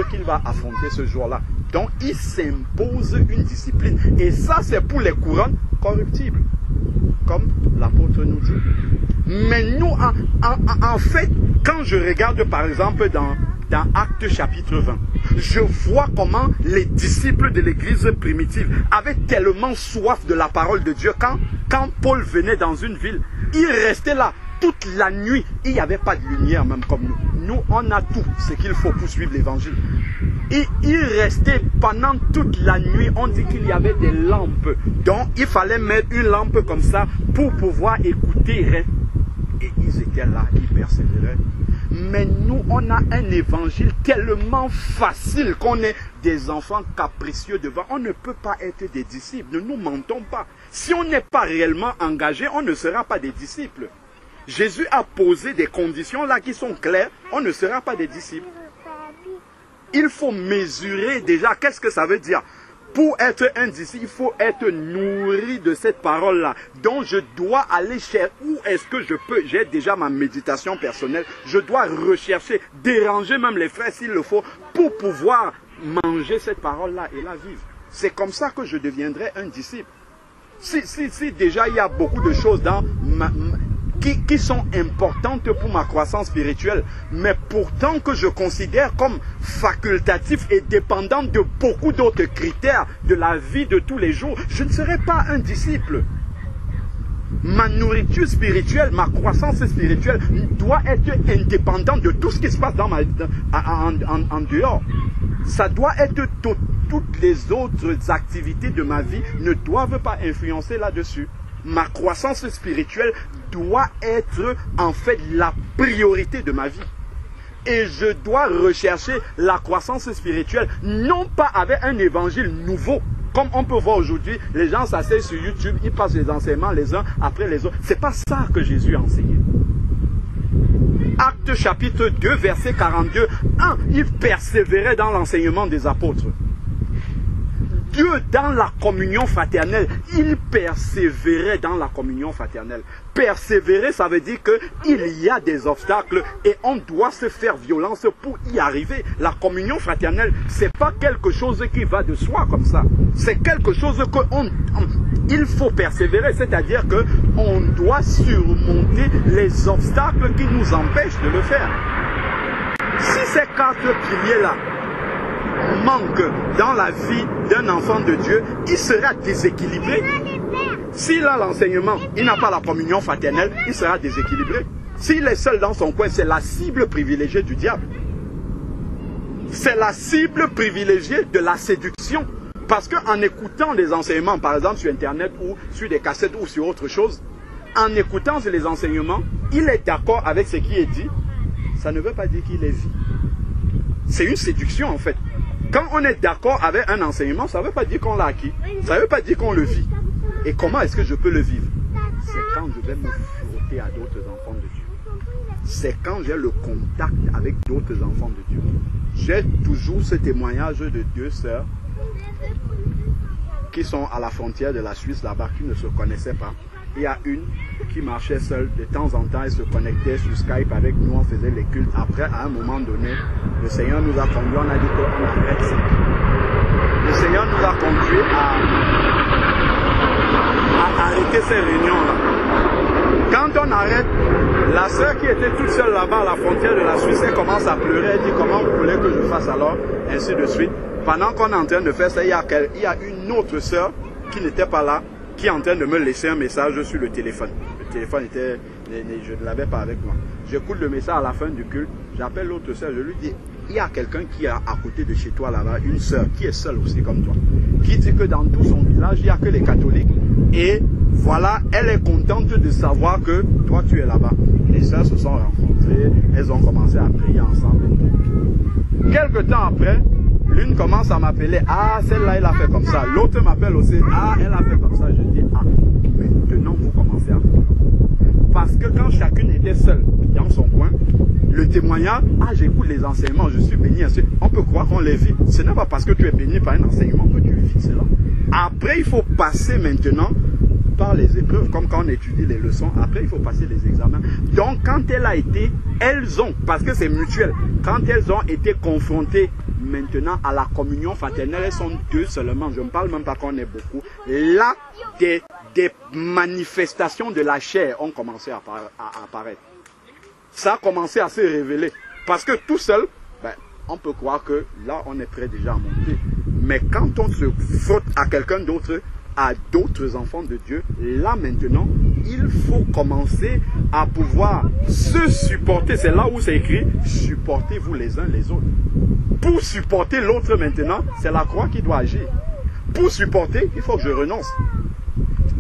qu'il va affronter ce jour-là. Donc il s'impose une discipline. Et ça c'est pour les couronnes corruptibles. Comme l'apôtre nous dit. Mais nous, en fait, quand je regarde par exemple dans Actes chapitre 20. Je vois comment les disciples de l'église primitive avaient tellement soif de la parole de Dieu. Quand Paul venait dans une ville, il restait là toute la nuit. Il n'y avait pas de lumière même comme nous. Nous, on a tout ce qu'il faut pour suivre l'évangile. Et il restait pendant toute la nuit. On dit qu'il y avait des lampes. Donc, il fallait mettre une lampe comme ça pour pouvoir écouter. Et ils étaient là, ils persévéraient. Mais nous, on a un évangile tellement facile qu'on est des enfants capricieux devant. On ne peut pas être des disciples. Ne nous mentons pas. Si on n'est pas réellement engagé, on ne sera pas des disciples. Jésus a posé des conditions là qui sont claires. On ne sera pas des disciples. Il faut mesurer déjà qu'est-ce que ça veut dire. Pour être un disciple, il faut être nourri de cette parole-là. Donc je dois aller chercher. Où est-ce que je peux? J'ai déjà ma méditation personnelle. Je dois rechercher, déranger même les frères s'il le faut, pour pouvoir manger cette parole-là et la vivre. C'est comme ça que je deviendrai un disciple. Si déjà il y a beaucoup de choses dans qui sont importantes pour ma croissance spirituelle, mais pourtant que je considère comme facultatif et dépendant de beaucoup d'autres critères de la vie de tous les jours, je ne serai pas un disciple. Ma nourriture spirituelle, ma croissance spirituelle doit être indépendante de tout ce qui se passe dans en dehors. Ça doit être toutes les autres activités de ma vie ne doivent pas influencer là-dessus. Ma croissance spirituelle doit être en fait la priorité de ma vie. Et je dois rechercher la croissance spirituelle, non pas avec un évangile nouveau. Comme on peut voir aujourd'hui, les gens s'asseyent sur YouTube, ils passent les enseignements les uns après les autres. Ce n'est pas ça que Jésus a enseigné. Actes chapitre 2, verset 42. 1. Il persévérait dans l'enseignement des apôtres. Dieu, dans la communion fraternelle, il persévérait dans la communion fraternelle. Persévérer, ça veut dire qu'il y a des obstacles et on doit se faire violence pour y arriver. La communion fraternelle, ce n'est pas quelque chose qui va de soi comme ça. C'est quelque chose qu'il faut persévérer, c'est-à-dire qu'on doit surmonter les obstacles qui nous empêchent de le faire. Si ces 4 piliers-là manque dans la vie d'un enfant de Dieu, il sera déséquilibré. S'il a l'enseignement, il n'a pas la communion fraternelle, il sera déséquilibré. S'il est seul dans son coin, c'est la cible privilégiée du diable. C'est la cible privilégiée de la séduction. Parce qu'en écoutant des enseignements, par exemple sur Internet ou sur des cassettes ou sur autre chose, en écoutant les enseignements, il est d'accord avec ce qui est dit. Ça ne veut pas dire qu'il est vie. C'est une séduction en fait. Quand on est d'accord avec un enseignement, ça ne veut pas dire qu'on l'a acquis. Ça ne veut pas dire qu'on le vit. Et comment est-ce que je peux le vivre? C'est quand je vais me frotter à d'autres enfants de Dieu. C'est quand j'ai le contact avec d'autres enfants de Dieu. J'ai toujours ce témoignage de 2 sœurs qui sont à la frontière de la Suisse là-bas, qui ne se connaissaient pas. Il y a une qui marchait seule. De temps en temps, elle se connectait sur Skype avec nous, on faisait les cultes. Après, à un moment donné, le Seigneur nous a conduits, on a dit qu'on arrête ça. Le Seigneur nous a conduits à arrêter ces réunions-là. Quand on arrête, la sœur qui était toute seule là-bas à la frontière de la Suisse, elle commence à pleurer, elle dit comment vous voulez que je fasse alors, ainsi de suite. Pendant qu'on est en train de faire ça, il y a une autre sœur qui n'était pas là, qui est en train de me laisser un message sur le téléphone. Le téléphone était, je ne l'avais pas avec moi. J'écoute le message à la fin du culte, j'appelle l'autre sœur, je lui dis, il y a quelqu'un qui est à côté de chez toi là-bas, une sœur qui est seule aussi comme toi, qui dit que dans tout son village, il n'y a que les catholiques. Et voilà, elle est contente de savoir que toi tu es là-bas. Les sœurs se sont rencontrées, elles ont commencé à prier ensemble. Quelque temps après, l'une commence à m'appeler, ah celle-là elle a fait comme ça. L'autre m'appelle aussi, ah elle a fait comme ça. Je dis, ah maintenant vous commencez à comprendre. Parce que quand chacune était seule dans son coin, le témoignage, ah j'écoute les enseignements, je suis béni. On peut croire qu'on les vit. Ce n'est pas parce que tu es béni par un enseignement que tu vis cela. Après il faut passer maintenant par les épreuves, comme quand on étudie les leçons, après il faut passer les examens. Donc quand elle a été, elles ont, parce que c'est mutuel, quand elles ont été confrontées maintenant à la communion fraternelle, elles sont 2 seulement, je ne parle même pas qu'on est beaucoup, là des manifestations de la chair ont commencé à apparaître. Ça a commencé à se révéler, parce que tout seul, on peut croire que là, on est prêt déjà à monter. Mais quand on se frotte à quelqu'un d'autre, à d'autres enfants de Dieu, là maintenant, il faut commencer à pouvoir se supporter. C'est là où c'est écrit, supportez-vous les uns les autres. Pour supporter l'autre maintenant, c'est la croix qui doit agir. Pour supporter, il faut que je renonce.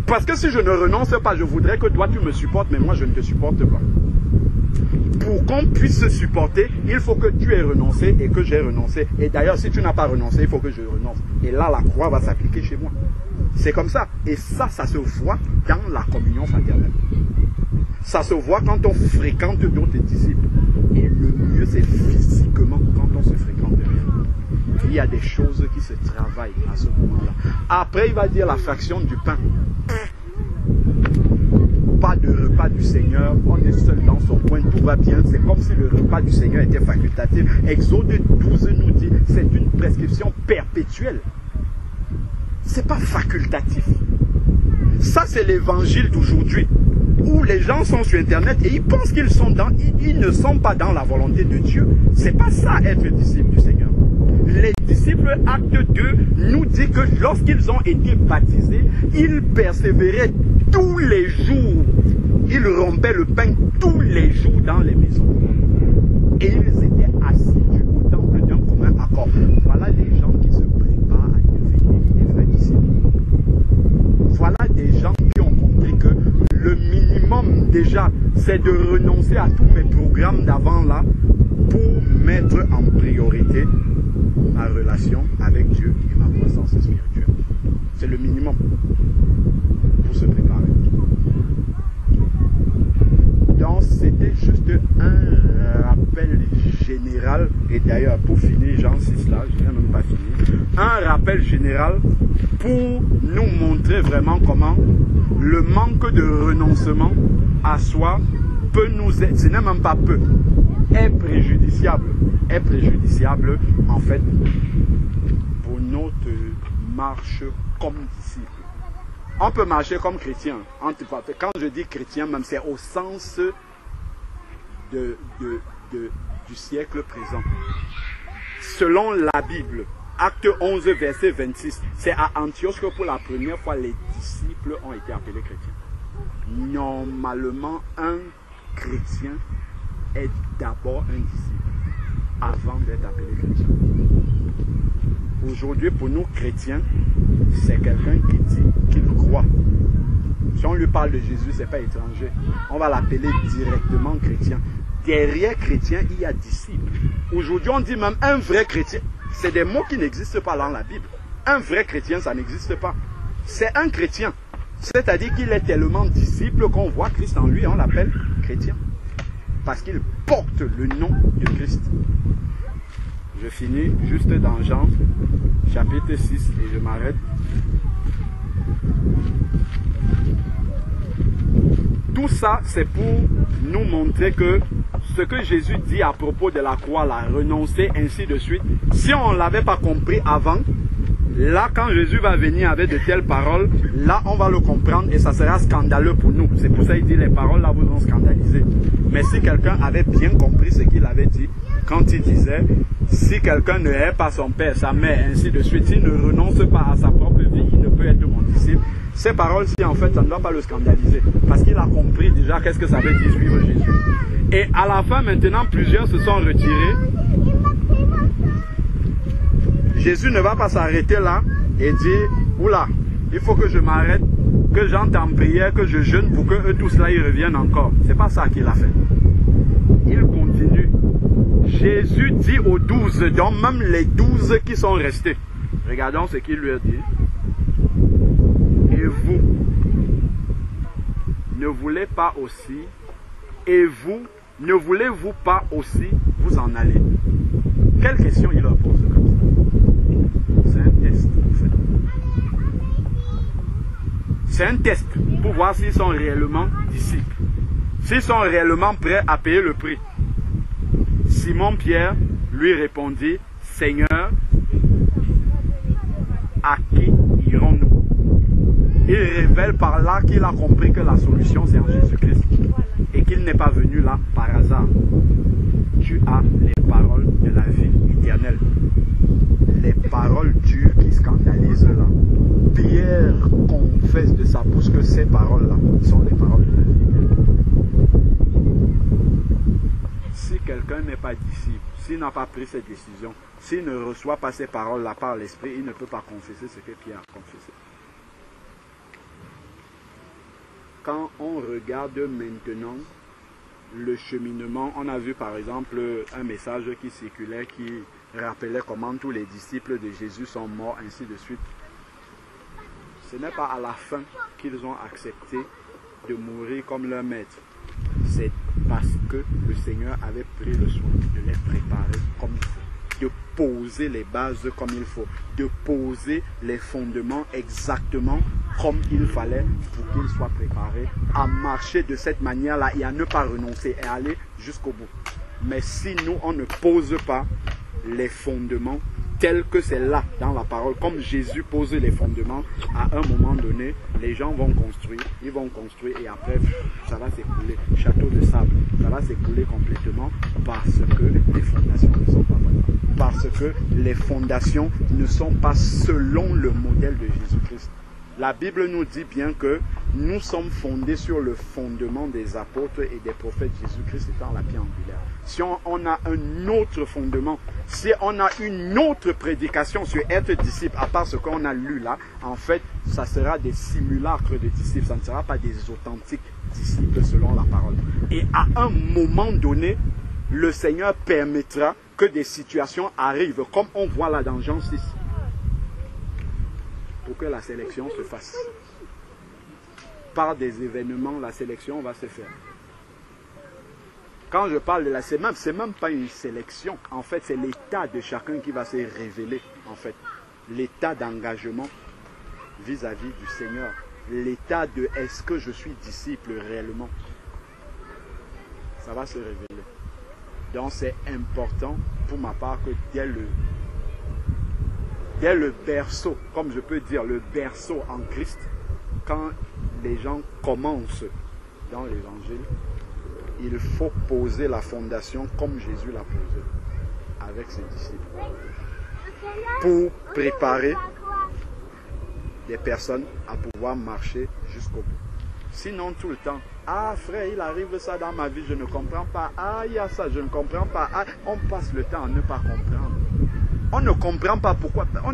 Parce que si je ne renonce pas, je voudrais que toi tu me supportes, mais moi je ne te supporte pas. Pour qu'on puisse se supporter, il faut que tu aies renoncé et que j'ai renoncé. Et d'ailleurs, si tu n'as pas renoncé, il faut que je renonce. Et là, la croix va s'appliquer chez moi. C'est comme ça. Et ça se voit dans la communion fraternelle. Ça se voit quand on fréquente d'autres disciples. Et le mieux, c'est physiquement quand on se fréquente bien. Il y a des choses qui se travaillent à ce moment-là. Après, il va dire la fraction du pain. Pas de repas du Seigneur, on est seul dans son coin, tout va bien. C'est comme si le repas du Seigneur était facultatif. Exode 12 nous dit, c'est une prescription perpétuelle. C'est pas facultatif. Ça, c'est l'évangile d'aujourd'hui, où les gens sont sur Internet et ils pensent qu'ils sont dans, ils ne sont pas dans la volonté de Dieu. C'est pas ça être disciple du Seigneur. Les disciples, acte 2, nous dit que lorsqu'ils ont été baptisés, ils persévéraient tous les jours. Ils rompaient le pain tous les jours dans les maisons. Et ils étaient assidus au temple d'un commun accord. Voilà les gens qui se préparent à devenir des vrais disciples. Voilà des gens qui ont compris que le minimum déjà, c'est de renoncer à tous mes programmes d'avant là pour mettre en priorité ma relation avec Dieu et ma croissance spirituelle. C'est le minimum pour se préparer. Donc c'était juste un rappel général, et d'ailleurs pour finir, Jean 6 là, je n'ai même pas fini, un rappel général pour nous montrer vraiment comment le manque de renoncement à soi peut nous aider, ce n'est même pas peu, est préjudiciable en fait pour notre marche comme disciple. On peut marcher comme chrétien. Quand je dis chrétien, même c'est au sens du siècle présent. Selon la Bible, acte 11, verset 26, c'est à Antioche que pour la première fois les disciples ont été appelés chrétiens. Normalement, un chrétien est d'abord un disciple avant d'être appelé chrétien. Aujourd'hui, pour nous chrétiens, c'est quelqu'un qui dit qu'il croit. Si on lui parle de Jésus, ce n'est pas étranger. On va l'appeler directement chrétien. Derrière chrétien, il y a disciple. Aujourd'hui, on dit même un vrai chrétien. C'est des mots qui n'existent pas dans la Bible. Un vrai chrétien, ça n'existe pas. C'est un chrétien. C'est-à-dire qu'il est tellement disciple qu'on voit Christ en lui, on l'appelle chrétien. Parce qu'il porte le nom de Christ. Je finis juste dans Jean, chapitre 6, et je m'arrête. Tout ça, c'est pour nous montrer que ce que Jésus dit à propos de la croix, la renoncer, ainsi de suite, si on ne l'avait pas compris avant, là, quand Jésus va venir avec de telles paroles, là, on va le comprendre et ça sera scandaleux pour nous. C'est pour ça qu'il dit, les paroles là vous ont scandalisé. Mais si quelqu'un avait bien compris ce qu'il avait dit, quand il disait, si quelqu'un ne hait pas son père, sa mère, ainsi de suite, s'il ne renonce pas à sa propre vie, il ne peut être mon disciple. Ces paroles-ci, en fait, ça ne doit pas le scandaliser. Parce qu'il a compris déjà qu'est-ce que ça veut dire suivre Jésus. Et à la fin, maintenant, plusieurs se sont retirés. Jésus ne va pas s'arrêter là et dire, oula, il faut que je m'arrête, que j'entre en prière, que je jeûne pour que eux tous là, ils reviennent encore. C'est pas ça qu'il a fait. Il continue. Jésus dit aux 12, donc même les 12 qui sont restés. Regardons ce qu'il lui a dit. Et vous, ne voulez pas aussi, et vous, ne voulez-vous pas aussi vous en aller? Quelle question il leur pose comme ça? C'est un test, en fait. C'est un test pour voir s'ils sont réellement disciples. S'ils sont réellement prêts à payer le prix. Simon-Pierre lui répondit, Seigneur, à qui irons-nous? Il révèle par là qu'il a compris que la solution c'est en Jésus-Christ et qu'il n'est pas venu là par hasard. Tu as les paroles de la vie éternelle. confesse de sa bouche que ces paroles-là sont les paroles de la vie. Si quelqu'un n'est pas disciple, s'il n'a pas pris cette décision, s'il ne reçoit pas ces paroles-là par l'Esprit, il ne peut pas confesser ce que Pierre a confessé. Quand on regarde maintenant le cheminement, on a vu par exemple un message qui circulait qui rappelait comment tous les disciples de Jésus sont morts, ainsi de suite. Ce n'est pas à la fin qu'ils ont accepté de mourir comme leur maître. C'est parce que le Seigneur avait pris le soin de les préparer comme il faut, de poser les bases comme il faut, de poser les fondements exactement comme il fallait pour qu'ils soient préparés à marcher de cette manière-là et à ne pas renoncer et aller jusqu'au bout. Mais si nous, on ne pose pas les fondements tels que c'est là dans la parole, comme Jésus pose les fondements, à un moment donné, les gens vont construire, ils vont construire et après, ça va s'écouler, château de sable, ça va s'écouler complètement parce que les fondations ne sont pas bonnes. Parce que les fondations ne sont pas selon le modèle de Jésus-Christ. La Bible nous dit bien que nous sommes fondés sur le fondement des apôtres et des prophètes, Jésus-Christ étant la pierre angulaire. Si on a un autre fondement, si on a une autre prédication sur être disciple, à part ce qu'on a lu là, en fait, ça sera des simulacres de disciples, ça ne sera pas des authentiques disciples selon la parole. Et à un moment donné, le Seigneur permettra que des situations arrivent, comme on voit là dans Jean 6. Pour que la sélection se fasse. Par des événements, la sélection va se faire. Quand je parle de la sélection, c'est même pas une sélection. En fait, c'est l'état de chacun qui va se révéler. En fait, l'état d'engagement vis-à-vis du Seigneur. L'état de est-ce que je suis disciple réellement. Ça va se révéler. Donc c'est important pour ma part que dès le berceau, comme je peux dire, le berceau en Christ, quand les gens commencent dans l'évangile, il faut poser la fondation comme Jésus l'a posée avec ses disciples pour préparer des personnes à pouvoir marcher jusqu'au bout. Sinon, tout le temps, ah frère, il arrive ça dans ma vie, je ne comprends pas. Ah, il y a ça, je ne comprends pas. Ah, on passe le temps à ne pas comprendre. On ne comprend pas pourquoi. On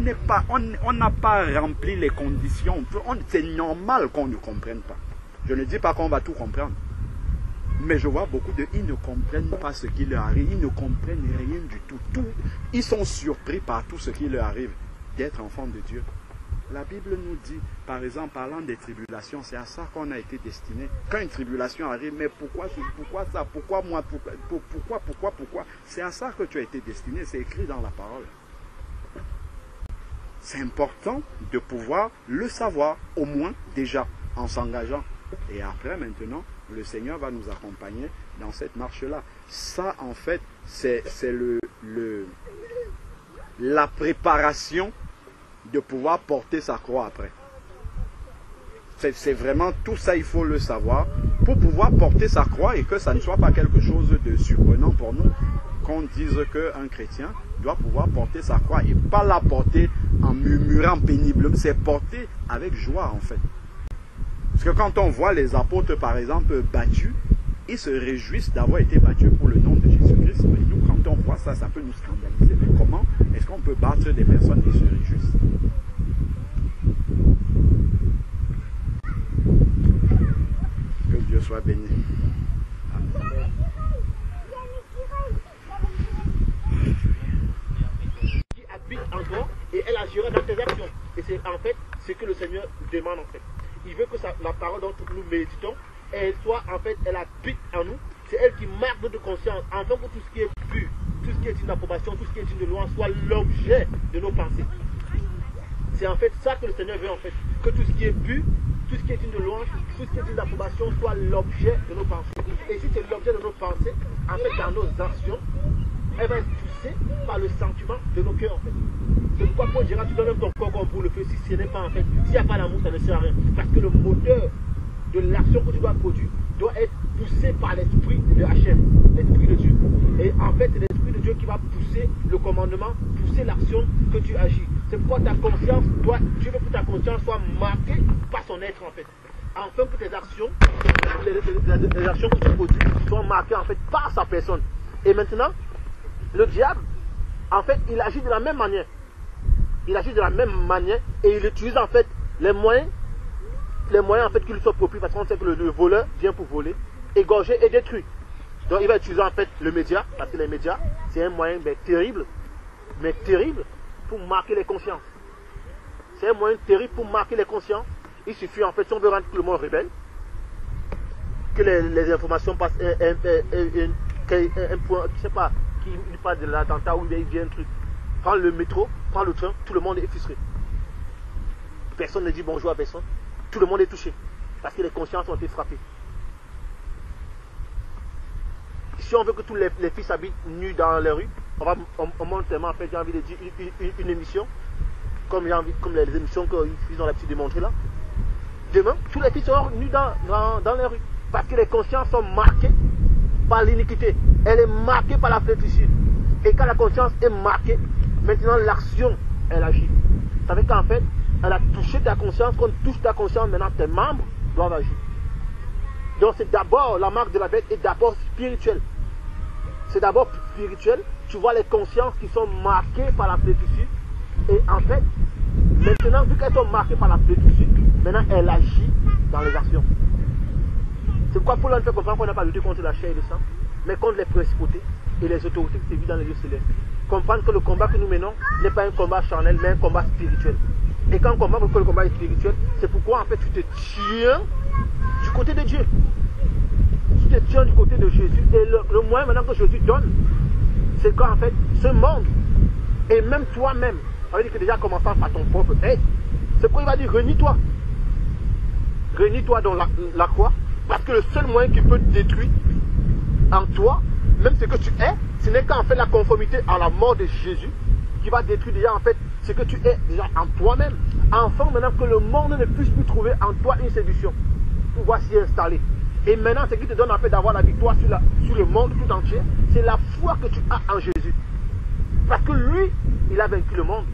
n'a pas rempli les conditions. C'est normal qu'on ne comprenne pas. Je ne dis pas qu'on va tout comprendre. Mais je vois beaucoup ils ne comprennent pas ce qui leur arrive. Ils ne comprennent rien du tout. Ils sont surpris par tout ce qui leur arrive d'être enfants de Dieu. La Bible nous dit, par exemple, parlant des tribulations, c'est à ça qu'on a été destiné. Quand une tribulation arrive, mais pourquoi ça, pourquoi moi, pourquoi c'est à ça que tu as été destiné, c'est écrit dans la parole. C'est important de pouvoir le savoir, au moins déjà, en s'engageant. Et après, maintenant, le Seigneur va nous accompagner dans cette marche-là. Ça, en fait, c'est la préparation de pouvoir porter sa croix après. C'est vraiment tout ça, il faut le savoir, pour pouvoir porter sa croix et que ça ne soit pas quelque chose de surprenant pour nous, qu'on dise qu'un chrétien doit pouvoir porter sa croix et pas la porter en murmurant péniblement, c'est porter avec joie en fait. Parce que quand on voit les apôtres par exemple battus, ils se réjouissent d'avoir été battus pour le nom de Jésus-Christ. Mais nous, quand on voit ça, ça peut nous scandaliser. Mais comment est-ce qu'on peut battre des personnes qui se réjouissent? Que Dieu soit béni. Amen. Qui habite en toi et elle agira dans tes actions. Et c'est en fait ce que le Seigneur demande en fait. Il veut que la parole dont nous méditons, elle soit en fait, elle habite en nous. C'est elle qui marque notre conscience, afin que tout ce qui est pur, tout ce qui est digne d'approbation, tout ce qui est digne de louange soit l'objet de nos pensées. C'est en fait ça que le Seigneur veut en fait. Que tout ce qui est pur, tout ce qui est digne de louange, tout ce qui est digne d'approbation soit l'objet de nos pensées. Et si c'est l'objet de nos pensées, en fait dans nos actions, elle va être poussée par le sentiment de nos cœurs en fait. C'est pourquoi Paul dira, tu donnes même ton corps comme pour le feu, si ce n'est pas en fait, s'il n'y a pas l'amour, ça ne sert à rien. Parce que le moteur de l'action que tu dois produire doit être poussé par l'esprit de Hachem, l'esprit de Dieu. Et en fait, c'est l'esprit de Dieu qui va pousser le commandement, pousser l'action que tu agis. C'est pourquoi ta conscience, toi, Dieu veut que ta conscience soit marquée par son être en fait. Afin que tes actions, les actions que tu produis, soient marquées en fait par sa personne. Et maintenant, le diable, en fait, il agit de la même manière. Il agit de la même manière et il utilise en fait les moyens en fait qui lui sont propices, parce qu'on sait que le voleur vient pour voler, égorger et détruire. Donc il va utiliser en fait le média, parce que les médias, c'est un moyen terrible pour marquer les consciences. C'est un moyen terrible pour marquer les consciences. Il suffit en fait, si on veut rendre tout le monde rebelle, que les informations passent un point, je sais pas, qui parle de l'attentat ou il vient un truc. Prends le métro, prends le train, tout le monde est frustré. Personne ne dit bonjour à personne. Tout le monde est touché. Parce que les consciences ont été frappées. Si on veut que tous les fils habitent nus dans les rues, on monte tellement, en fait, j'ai envie de dire une émission, comme les émissions qu'ils ont l'habitude de montrer là. Demain, tous les fils seront nus dans les rues. Parce que les consciences sont marquées par l'iniquité. Elle est marquée par la flétrissure. Et quand la conscience est marquée, maintenant l'action, elle agit. Ça veut dire qu'en fait, elle a touché ta conscience. Quand on touche ta conscience, maintenant tes membres doivent agir. Donc c'est d'abord, la marque de la bête est d'abord spirituelle. C'est d'abord spirituel. Tu vois les consciences qui sont marquées par la flétrissure. Et en fait, maintenant, vu qu'elles sont marquées par la flétrissure, maintenant elle agit dans les actions. C'est pourquoi Paul nous fait comprendre qu'on n'a pas lutté contre la chair et le sang, mais contre les principautés et les autorités qui sévissent dans les lieux célestes. Comprendre que le combat que nous menons n'est pas un combat charnel, mais un combat spirituel. Et quand on comprend que le combat est spirituel, c'est pourquoi en fait tu te tiens du côté de Dieu. Tu te tiens du côté de Jésus. Et le moyen maintenant que Jésus donne, c'est qu'en fait, ce monde, et même toi-même, ça veut dire que déjà commençant par ton propre être, c'est pourquoi il va dire renie-toi. Renie-toi dans la croix, parce que le seul moyen qui peut te détruire en toi, même ce que tu es, ce n'est qu'en fait la conformité à la mort de Jésus qui va détruire déjà en fait ce que tu es déjà en toi-même. Enfin maintenant que le monde ne puisse plus trouver en toi une séduction pour pouvoir s'y installer. Et maintenant ce qui te donne en fait d'avoir la victoire sur le monde tout entier, c'est la foi que tu as en Jésus. Parce que lui, il a vaincu le monde.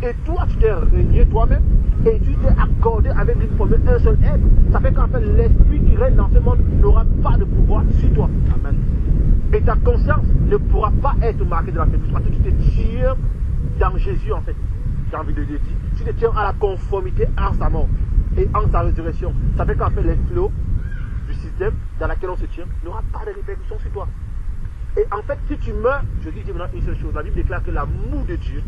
Et toi, tu t'es régné toi-même et tu t'es accordé avec lui pour un seul être. Ça fait qu'en fait l'esprit qui règne dans ce monde n'aura pas de pouvoir sur toi. Amen. Et ta conscience ne pourra pas être marquée de la faiblesse parce que tu te tiens dans Jésus en fait. J'ai envie de dire, tu te tiens à la conformité en sa mort et en sa résurrection. Ça fait qu'en fait les flots du système dans lequel on se tient n'aura pas de répercussions sur toi. Et en fait si tu meurs, je dis maintenant une seule chose, la Bible déclare que l'amour de Dieu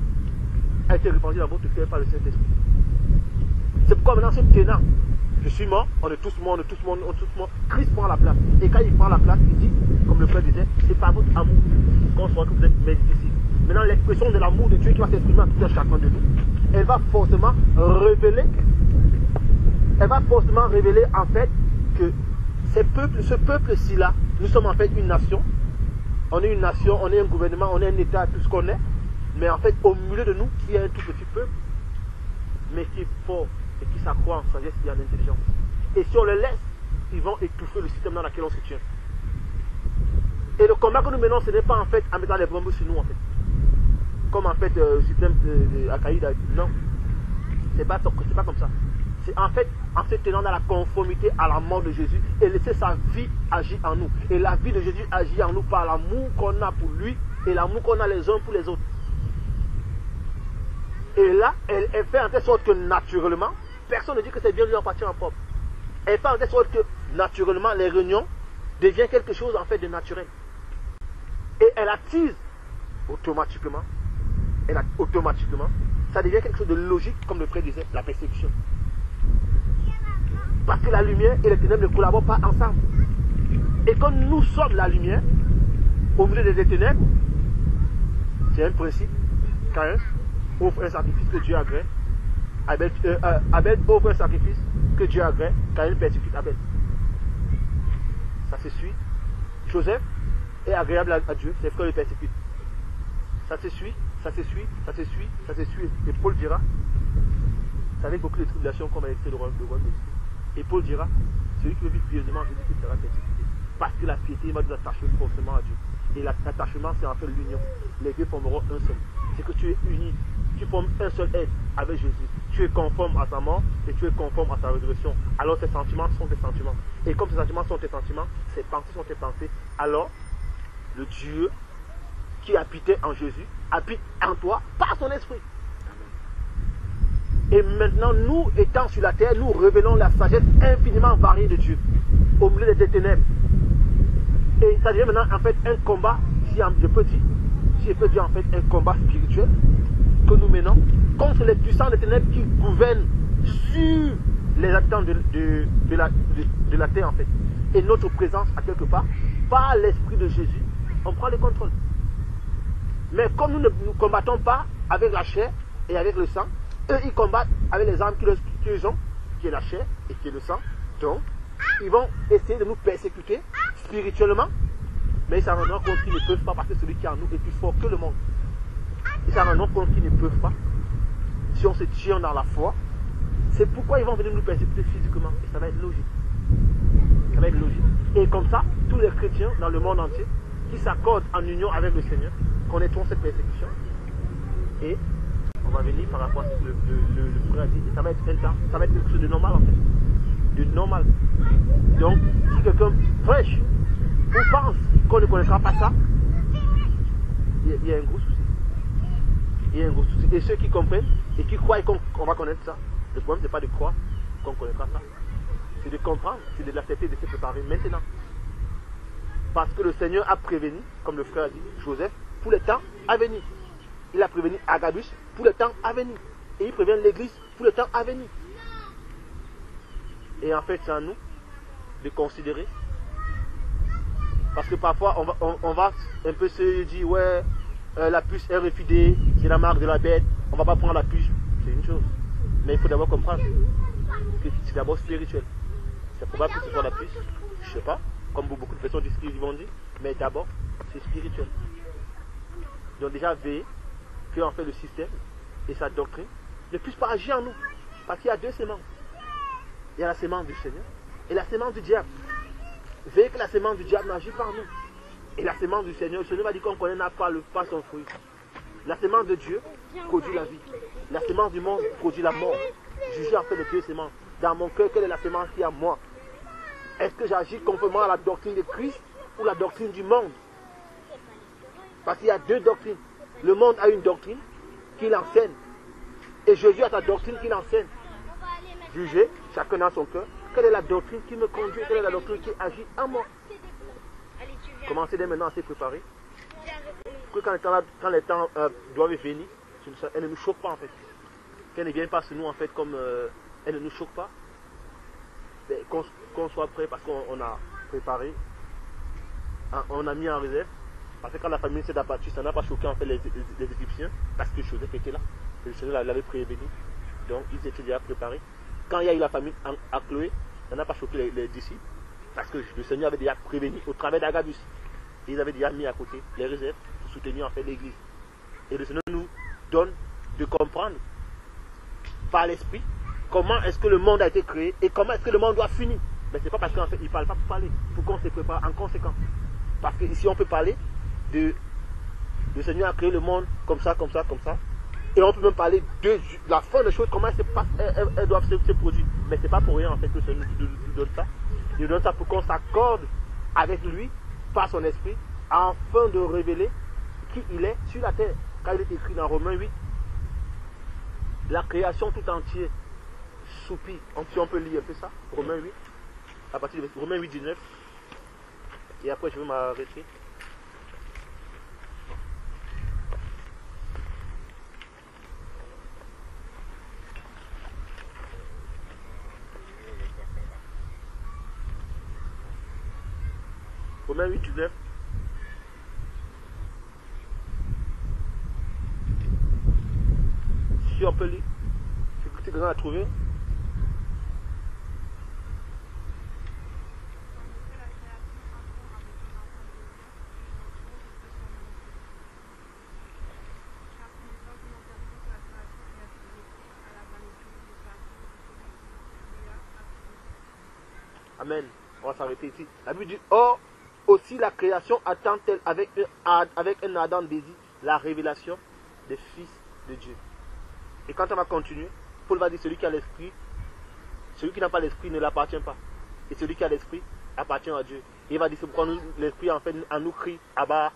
a été répandu dans votre cœur par le Saint-Esprit. C'est pourquoi maintenant c'est tenant. Je suis mort, on est tous morts, on est tous morts, on est tous morts. Christ prend la place. Et quand il prend la place, il dit, comme le frère disait, c'est par votre amour qu'on soit que vous êtes mérités ici. Maintenant, l'expression de l'amour de Dieu qui va s'exprimer à tout un chacun de nous, elle va forcément révéler en fait que ce peuple-ci là, nous sommes en fait une nation. On est une nation, on est un gouvernement, on est un État, tout ce qu'on est. Mais en fait, au milieu de nous, il y a un tout petit peuple, mais qui est fort et qui s'accroît en sagesse et en intelligence. Et si on le laisse, ils vont étouffer le système dans lequel on se tient. Et le combat que nous menons, ce n'est pas en fait en mettant les bombes sur nous en fait. Comme en fait le système Al-Qaïda. Non. C'est pas comme ça. C'est en fait en se tenant dans la conformité à la mort de Jésus et laisser sa vie agir en nous. Et la vie de Jésus agit en nous par l'amour qu'on a pour lui et l'amour qu'on a les uns pour les autres. Et là, elle fait en telle sorte que naturellement, personne ne dit que c'est bien de leur partir en propre. Elle fait en telle sorte que naturellement, les réunions deviennent quelque chose en fait de naturel. Et elle attise automatiquement, ça devient quelque chose de logique, comme le frère disait, la persécution. Parce que la lumière et les ténèbres ne collaborent pas ensemble. Et quand nous sommes la lumière, au milieu des ténèbres, c'est un principe, Caïn offre un sacrifice que Dieu agrée. Abel offre un sacrifice que Dieu agrée. Caïn persécute Abel. Ça se suit. Joseph est agréable à Dieu, ses frères le persécutent. Ça se suit. Et Paul dira, c'est avec beaucoup de tribulations qu'on va extrait le royaume de Dieu. Et Paul dira, celui qui veut vivre pieusement, Jésus sera persécuté. Parce que la piété va nous attacher forcément à Dieu. Et l'attachement, c'est en fait l'union. Les deux formeront un seul. C'est que tu es uni. Tu formes un seul être avec Jésus. Tu es conforme à sa mort et tu es conforme à sa résurrection. Alors tes sentiments sont tes sentiments. Et comme tes sentiments sont tes sentiments, ses pensées sont tes pensées. Alors, le Dieu qui habitait en Jésus habite en toi par son esprit. Et maintenant, nous étant sur la terre, nous révélons la sagesse infiniment variée de Dieu au milieu des ténèbres. Et ça devient maintenant en fait un combat, si je peux dire en fait un combat spirituel que nous menons contre les puissants des ténèbres qui gouvernent sur les habitants de la terre en fait. Et notre présence à quelque part, par l'esprit de Jésus, on prend le contrôle. Mais comme nous ne nous combattons pas avec la chair et avec le sang, eux ils combattent avec les armes qu'ils ont, qui est la chair et qui est le sang. Donc, ils vont essayer de nous persécuter spirituellement, mais ils s'en rendront compte qu'ils ne peuvent pas parce que celui qui est en nous est plus fort que le monde. Ils s'en rendront compte qu'ils ne peuvent pas si on se tient dans la foi. C'est pourquoi ils vont venir nous persécuter physiquement et ça va être logique. Ça va être logique. Et comme ça, tous les chrétiens dans le monde entier qui s'accordent en union avec le Seigneur connaîtront cette persécution. Et on va venir par rapport à ce que le frère a dit. Et ça va être un temps, ça va être quelque chose de normal en fait. De normal. Donc, si quelqu'un prêche ou pense qu'on ne connaîtra pas ça, il y a un gros souci. Il y a un gros souci. Et ceux qui comprennent et qui croient qu'on va connaître ça, le problème, ce n'est pas de croire qu'on connaîtra ça. C'est de comprendre, c'est de l'accepter, de se préparer maintenant. Parce que le Seigneur a prévenu, comme le frère a dit, Joseph, pour le temps à venir. Il a prévenu Agabus pour le temps à venir. Et il prévient l'Église pour le temps à venir. Et en fait, c'est à nous de considérer. Parce que parfois, on va un peu se dire, ouais, la puce RFID, c'est la marque de la bête, on ne va pas prendre la puce. C'est une chose. Mais il faut d'abord comprendre que c'est d'abord spirituel. C'est probable que ce soit la puce, je ne sais pas, comme beaucoup de personnes disent ce qu'ils vont dire, mais d'abord, c'est spirituel. Donc déjà, veillez que en fait le système et sa doctrine ne puissent pas agir en nous. Parce qu'il y a deux semences. Il y a la semence du Seigneur et la semence du diable. Veillez que la semence du diable n'agit pas en nous. Et la semence du Seigneur, le Seigneur va dire qu'on connaît n'a pas son fruit. La semence de Dieu produit la vie. La semence du monde produit la mort. Jugez en fait les deux semences. Dans mon cœur, quelle est la semence qui est en moi? Est-ce que j'agis conformément à la doctrine de Christ ou la doctrine du monde? Parce qu'il y a deux doctrines. Le monde a une doctrine qu'il enseigne. Et Jésus a sa doctrine qu'il enseigne. Jugez, chacun dans son cœur, quelle est la doctrine qui me conduit, quelle est la doctrine qui agit en moi. Commencez dès maintenant à se préparer. Que quand les temps doivent venir, elle ne nous choque pas en fait. Qu'elle ne vienne pas sur nous en fait comme elle ne nous choque pas. Qu'on soit prêt parce qu'on a préparé, on a mis en réserve. Parce que quand la famille s'est abattue, ça n'a pas choqué en fait les Égyptiens parce que Joseph était là. Et le Seigneur l'avait prévenu. Donc ils étaient déjà préparés. Quand il y a eu la famine à Chloé, ça n'a pas choqué les disciples. Parce que le Seigneur avait déjà prévenu au travers d'Agabus. Ils avaient déjà mis à côté les réserves pour soutenir en fait l'église. Et le Seigneur nous donne de comprendre par l'esprit comment est-ce que le monde a été créé et comment est-ce que le monde doit finir. Mais ce n'est pas parce qu'en fait il ne parle pas pour parler. Il faut qu'on se prépare en conséquence. Parce que ici on peut parler de le Seigneur a créé le monde comme ça, comme ça, comme ça. Et on peut même parler de la fin des choses, comment elles doivent se produire. Mais ce n'est pas pour rien en fait que le Seigneur nous donne ça. Il nous donne ça pour qu'on s'accorde avec lui par son esprit afin de révéler qui il est sur la terre. Car il est écrit dans Romains 8, la création tout entière soupire. Si on peut lire un peu ça, Romains 8, à partir de Romains 8, 19. Et après je vais m'arrêter. Romains 8, 19. Si on peut lire, si quelqu'un a trouvé. Amen. On va s'arrêter ici. La Bible dit, or, aussi la création attend-elle avec un ardent désir la révélation des fils de Dieu. Et quand on va continuer, Paul va dire, celui qui a l'esprit, celui qui n'a pas l'esprit ne l'appartient pas. Et celui qui a l'esprit appartient à Dieu. Et il va dire, c'est pourquoi l'esprit en fait en nous crie, Abba,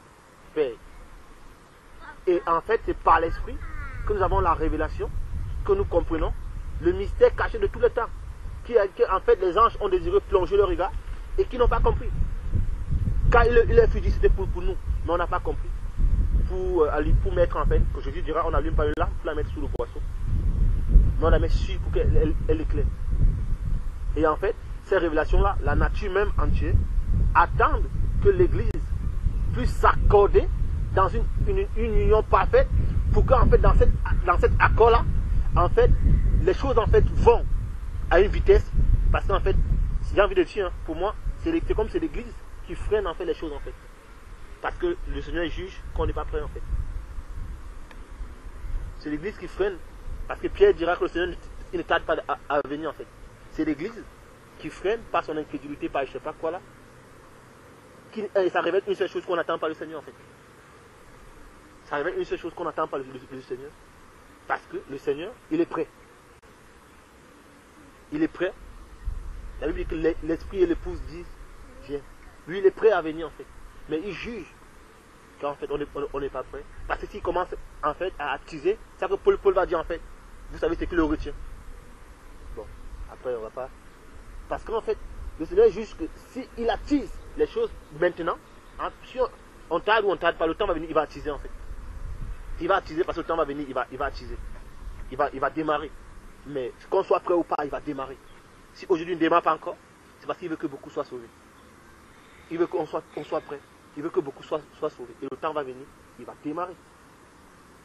Père. Et en fait, c'est par l'esprit que nous avons la révélation, que nous comprenons le mystère caché de tout le temps. En fait, les anges ont désiré plonger leur regard et qui n'ont pas compris. Quand il est fut c'était pour nous, mais on n'a pas compris. Pour mettre en fait, que Jésus dira, on n'allume pas une lampe pour la mettre sous le boisseau. Mais on la met sur pour qu'elle éclaire. Et en fait, ces révélations-là, la nature même entière, attendent que l'Église puisse s'accorder dans une union parfaite pour qu'en fait, dans cet accord-là, en fait, les choses en fait vont à une vitesse. Parce qu'en fait, j'ai envie de dire, pour moi, c'est comme c'est l'Église qui freine en fait les choses en fait. Parce que le Seigneur juge qu'on n'est pas prêt en fait. C'est l'Église qui freine. Parce que Pierre dira que le Seigneur ne tarde pas à venir en fait. C'est l'Église qui freine par son incrédulité, par je ne sais pas quoi là. Et ça révèle une seule chose qu'on attend par le Seigneur en fait. Ça révèle une seule chose qu'on attend par le Seigneur. Parce que le Seigneur, il est prêt. Il est prêt. La Bible dit que l'esprit et l'épouse disent, viens. Lui, il est prêt à venir en fait. Mais il juge qu'en fait, on n'est pas prêt. Parce que s'il commence en fait à attiser, c'est ça que Paul va dire en fait. Vous savez ce qui le retient. Bon, après on va pas. Parce qu'en fait, le Seigneur juge que s'il attise les choses maintenant, si on tarde ou on tarde pas, le temps va venir, il va attiser en fait. Il va attiser parce que le temps va venir, il va attiser. Il va démarrer. Mais qu'on soit prêt ou pas, il va démarrer. Si aujourd'hui il ne démarre pas encore, c'est parce qu'il veut que beaucoup soient sauvés. Il veut qu'on soit prêt. Il veut que beaucoup soient sauvés. Et le temps va venir, il va démarrer.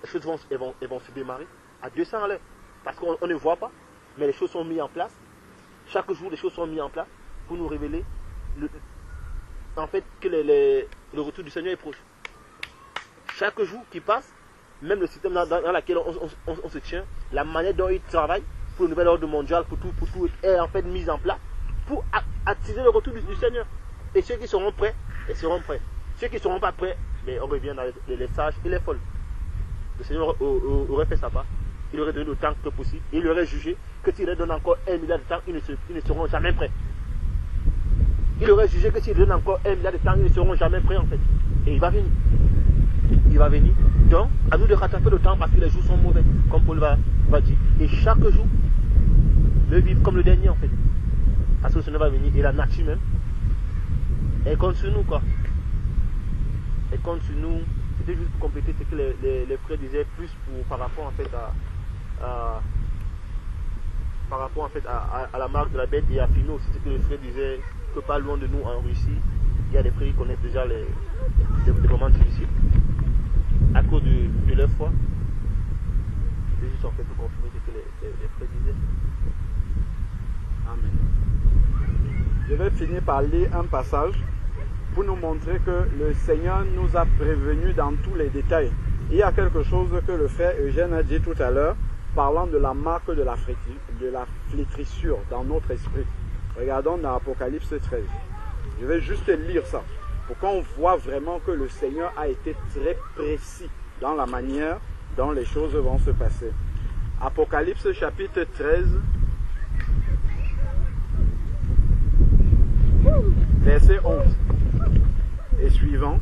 Les choses vont se démarrer à 200 à l'heure. Parce qu'on ne voit pas, mais les choses sont mises en place. Chaque jour, les choses sont mises en place pour nous révéler en fait que le retour du Seigneur est proche. Chaque jour qui passe, même le système dans lequel on se tient, la manière dont il travaille pour le nouvel ordre mondial, pour tout est en fait mis en place pour attiser le retour du Seigneur. Et ceux qui seront prêts, ils seront prêts. Ceux qui ne seront pas prêts, mais on revient dans les sages et les folles. Le Seigneur aurait fait sa part. Il aurait donné autant que possible. Il aurait jugé que s'il leur donne encore 1 milliard de temps, ils ne seront jamais prêts. Il aurait jugé que s'il donne encore 1 milliard de temps, ils ne seront jamais prêts en fait. Et il va venir. Il va venir. Donc, à nous de rattraper le temps parce que les jours sont mauvais, comme Paul va dire. Et chaque jour, le vivre comme le dernier en fait. Parce que le Seigneur va venir et la nature même, elle compte sur nous quoi. Elle compte sur nous. C'était juste pour compléter ce que les frères disaient plus par rapport en fait à la marque de la bête et à Philo. C'est ce que les frères disaient que pas loin de nous en Russie, il y a des frères qui connaissent déjà des moments difficiles à cause de leur foi. C'est juste en fait pour confirmer ce que les frères disaient. Amen. Je vais finir par lire un passage pour nous montrer que le Seigneur nous a prévenus dans tous les détails. Il y a quelque chose que le frère Eugène a dit tout à l'heure, parlant de la marque de la flétrissure dans notre esprit. Regardons dans Apocalypse 13. Je vais juste lire ça, pour qu'on voit vraiment que le Seigneur a été très précis dans la manière dont les choses vont se passer. Apocalypse chapitre 13, verset 11 et suivant.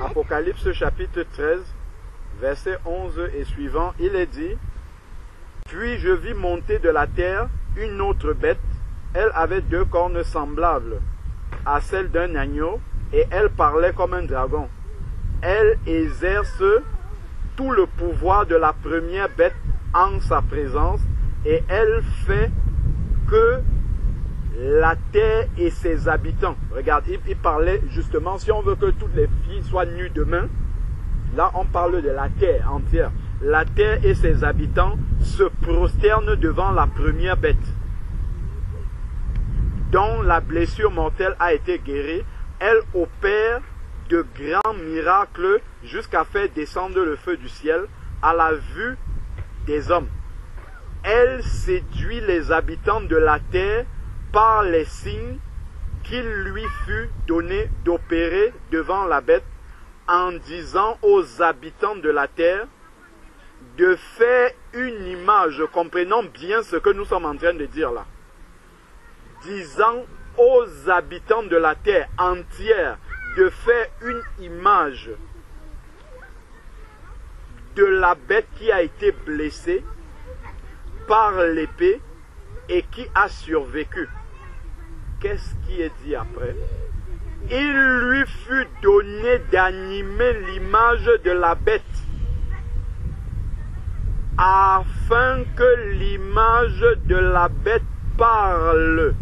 Apocalypse chapitre 13, verset 11 et suivant, il est dit: Puis je vis monter de la terre une autre bête, elle avait 2 cornes semblables à celles d'un agneau, et elle parlait comme un dragon. Elle exerce tout le pouvoir de la première bête en sa présence, et elle fait que la terre et ses habitants. Regarde, il parlait justement, si on veut que toutes les filles soient nues demain, là on parle de la terre entière. La terre et ses habitants se prosternent devant la première bête, dont la blessure mortelle a été guérie. Elle opère de grands miracles jusqu'à faire descendre le feu du ciel à la vue des hommes. elle séduit les habitants de la terre par les signes qu'il lui fut donné d'opérer devant la bête, en disant aux habitants de la terre de faire une image. Comprenons bien ce que nous sommes en train de dire là. Disant aux habitants de la terre entière de faire une image de la bête qui a été blessée par l'épée et qui a survécu. Qu'est-ce qui est dit après? Il lui fut donné d'animer l'image de la bête, afin que l'image de la bête parle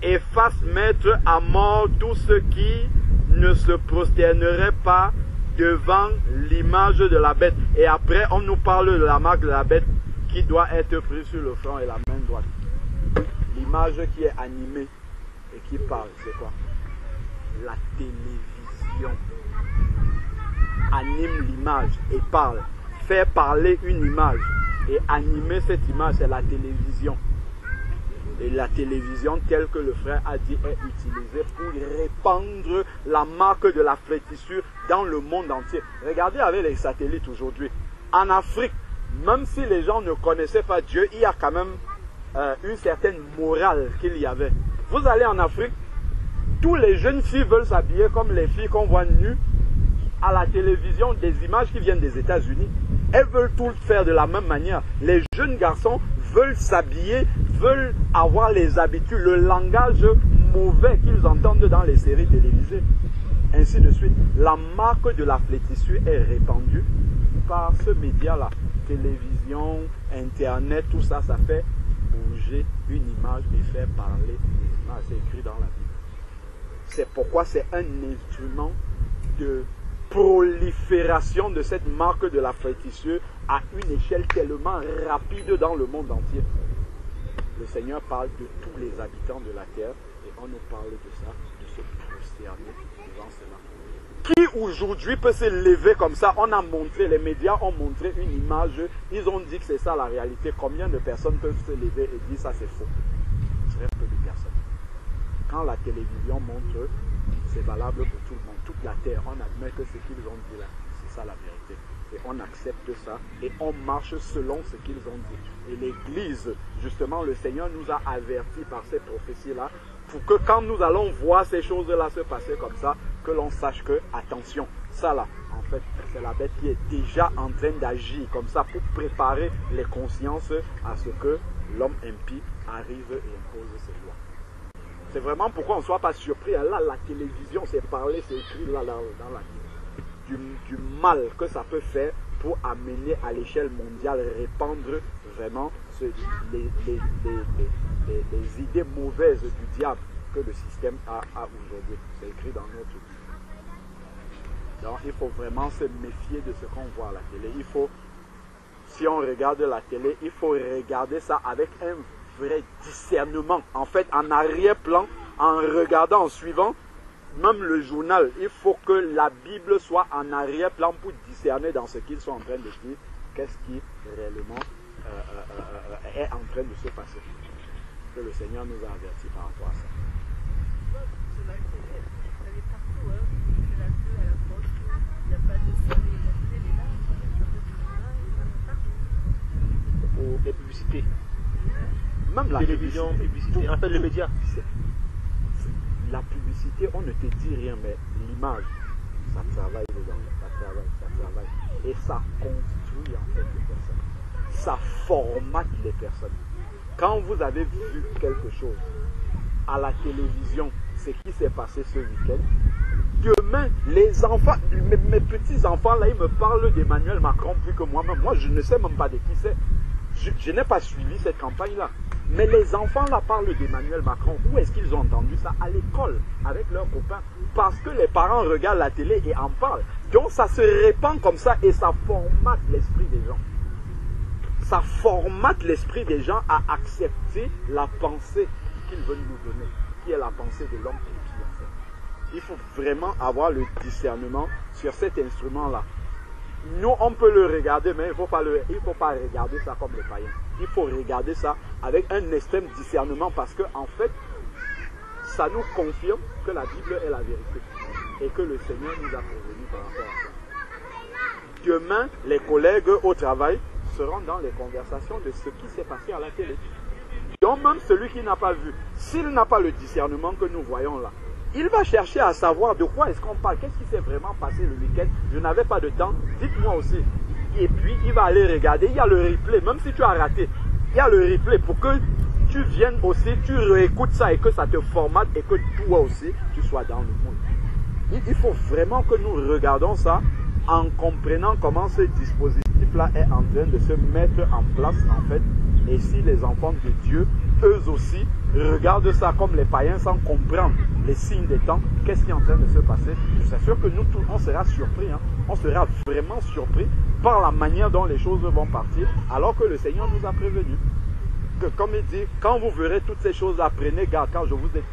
et fasse mettre à mort tous ceux qui ne se prosterneraient pas devant l'image de la bête. Et après, on nous parle de la marque de la bête qui doit être prise sur le front et la main droite. L'image qui est animée et qui parle, c'est quoi? La télévision anime l'image et parle. Faire parler une image et animer cette image, c'est la télévision. Et la télévision, telle que le frère a dit, est utilisée pour répandre la marque de la flétrissure dans le monde entier. Regardez avec les satellites aujourd'hui. En Afrique, même si les gens ne connaissaient pas Dieu, il y a quand même une certaine morale qu'il y avait. Vous allez en Afrique, tous les jeunes filles veulent s'habiller comme les filles qu'on voit nues à la télévision, des images qui viennent des États-Unis. Elles veulent tout faire de la même manière. Les jeunes garçons veulent s'habiller, veulent avoir les habitudes, le langage mauvais qu'ils entendent dans les séries télévisées. Ainsi de suite. La marque de la flétrissure est répandue par ce média-là. Télévision, Internet, tout ça, ça fait bouger une image et faire parler des images. C'est écrit dans la Bible. C'est pourquoi c'est un instrument de prolifération de cette marque de la flétrissure à une échelle tellement rapide dans le monde entier. Le Seigneur parle de tous les habitants de la terre et on nous parle de ça, de se prosterner devant cela. Qui aujourd'hui peut se lever comme ça? On a montré, les médias ont montré une image, ils ont dit que c'est ça la réalité. Combien de personnes peuvent se lever et dire ça c'est faux? Très peu de personnes. Quand la télévision montre, c'est valable pour tout le monde, toute la terre, on admet que ce qu'ils ont dit là, c'est ça la vérité. Et on accepte ça et on marche selon ce qu'ils ont dit. Et l'Église, justement, le Seigneur nous a avertis par ces prophéties-là pour que quand nous allons voir ces choses-là se passer comme ça, que l'on sache que, attention, ça là, en fait, c'est la bête qui est déjà en train d'agir comme ça pour préparer les consciences à ce que l'homme impie arrive et impose ses lois. C'est vraiment pourquoi on ne soit pas surpris. Là, la télévision, c'est parlé, c'est écrit là, dans la Bible. Du mal que ça peut faire pour amener à l'échelle mondiale, répandre vraiment les idées mauvaises du diable que le système a aujourd'hui. C'est écrit dans notre Bible. Donc il faut vraiment se méfier de ce qu'on voit à la télé. Il faut, si on regarde la télé, il faut regarder ça avec un vrai discernement. En fait, en arrière-plan, en regardant, en suivant, même le journal, il faut que la Bible soit en arrière-plan pour discerner dans ce qu'ils sont en train de dire, qu'est-ce qui réellement est en train de se passer. Que le Seigneur nous a avertis par rapport à ça. Les publicités. Même la télévision, publicité, en fait les médias. La publicité, on ne te dit rien, mais l'image, ça travaille dedans, ça travaille. Et ça construit en fait les personnes. Ça formate les personnes. Quand vous avez vu quelque chose à la télévision, ce qui s'est passé ce week-end, demain, les enfants, mes petits-enfants là, ils me parlent d'Emmanuel Macron plus que moi-même. Moi, je ne sais même pas de qui c'est. Je n'ai pas suivi cette campagne-là. Mais les enfants là parlent d'Emmanuel Macron. Où est-ce qu'ils ont entendu ça? À l'école, avec leurs copains. Parce que les parents regardent la télé et en parlent. Donc ça se répand comme ça et ça formate l'esprit des gens. Ça formate l'esprit des gens à accepter la pensée qu'ils veulent nous donner, qui est la pensée de l'homme impie en fait. Il faut vraiment avoir le discernement sur cet instrument-là. Nous, on peut le regarder, mais il ne faut pas regarder ça comme les païens. Il faut regarder ça avec un extrême discernement parce que, en fait, ça nous confirme que la Bible est la vérité et que le Seigneur nous a prévenus par rapport à ça. Demain, les collègues au travail seront dans les conversations de ce qui s'est passé à la télé. Donc même celui qui n'a pas vu, s'il n'a pas le discernement que nous voyons là, il va chercher à savoir de quoi est-ce qu'on parle, qu'est-ce qui s'est vraiment passé le week-end, je n'avais pas de temps, dites-moi aussi. Et puis il va aller regarder, il y a le replay, même si tu as raté, il y a le replay pour que tu viennes aussi, tu réécoutes ça et que ça te formate et que toi aussi tu sois dans le monde. Il faut vraiment que nous regardons ça en comprenant comment ce dispositif-là est en train de se mettre en place en fait. Et si les enfants de Dieu, eux aussi, regardent ça comme les païens sans comprendre les signes des temps, qu'est-ce qui est en train de se passer, je suis sûr que nous tous, on sera surpris. Hein. On sera vraiment surpris par la manière dont les choses vont partir, alors que le Seigneur nous a prévenus. Que, comme il dit, quand vous verrez toutes ces choses-là, prenez garde, car je vous ai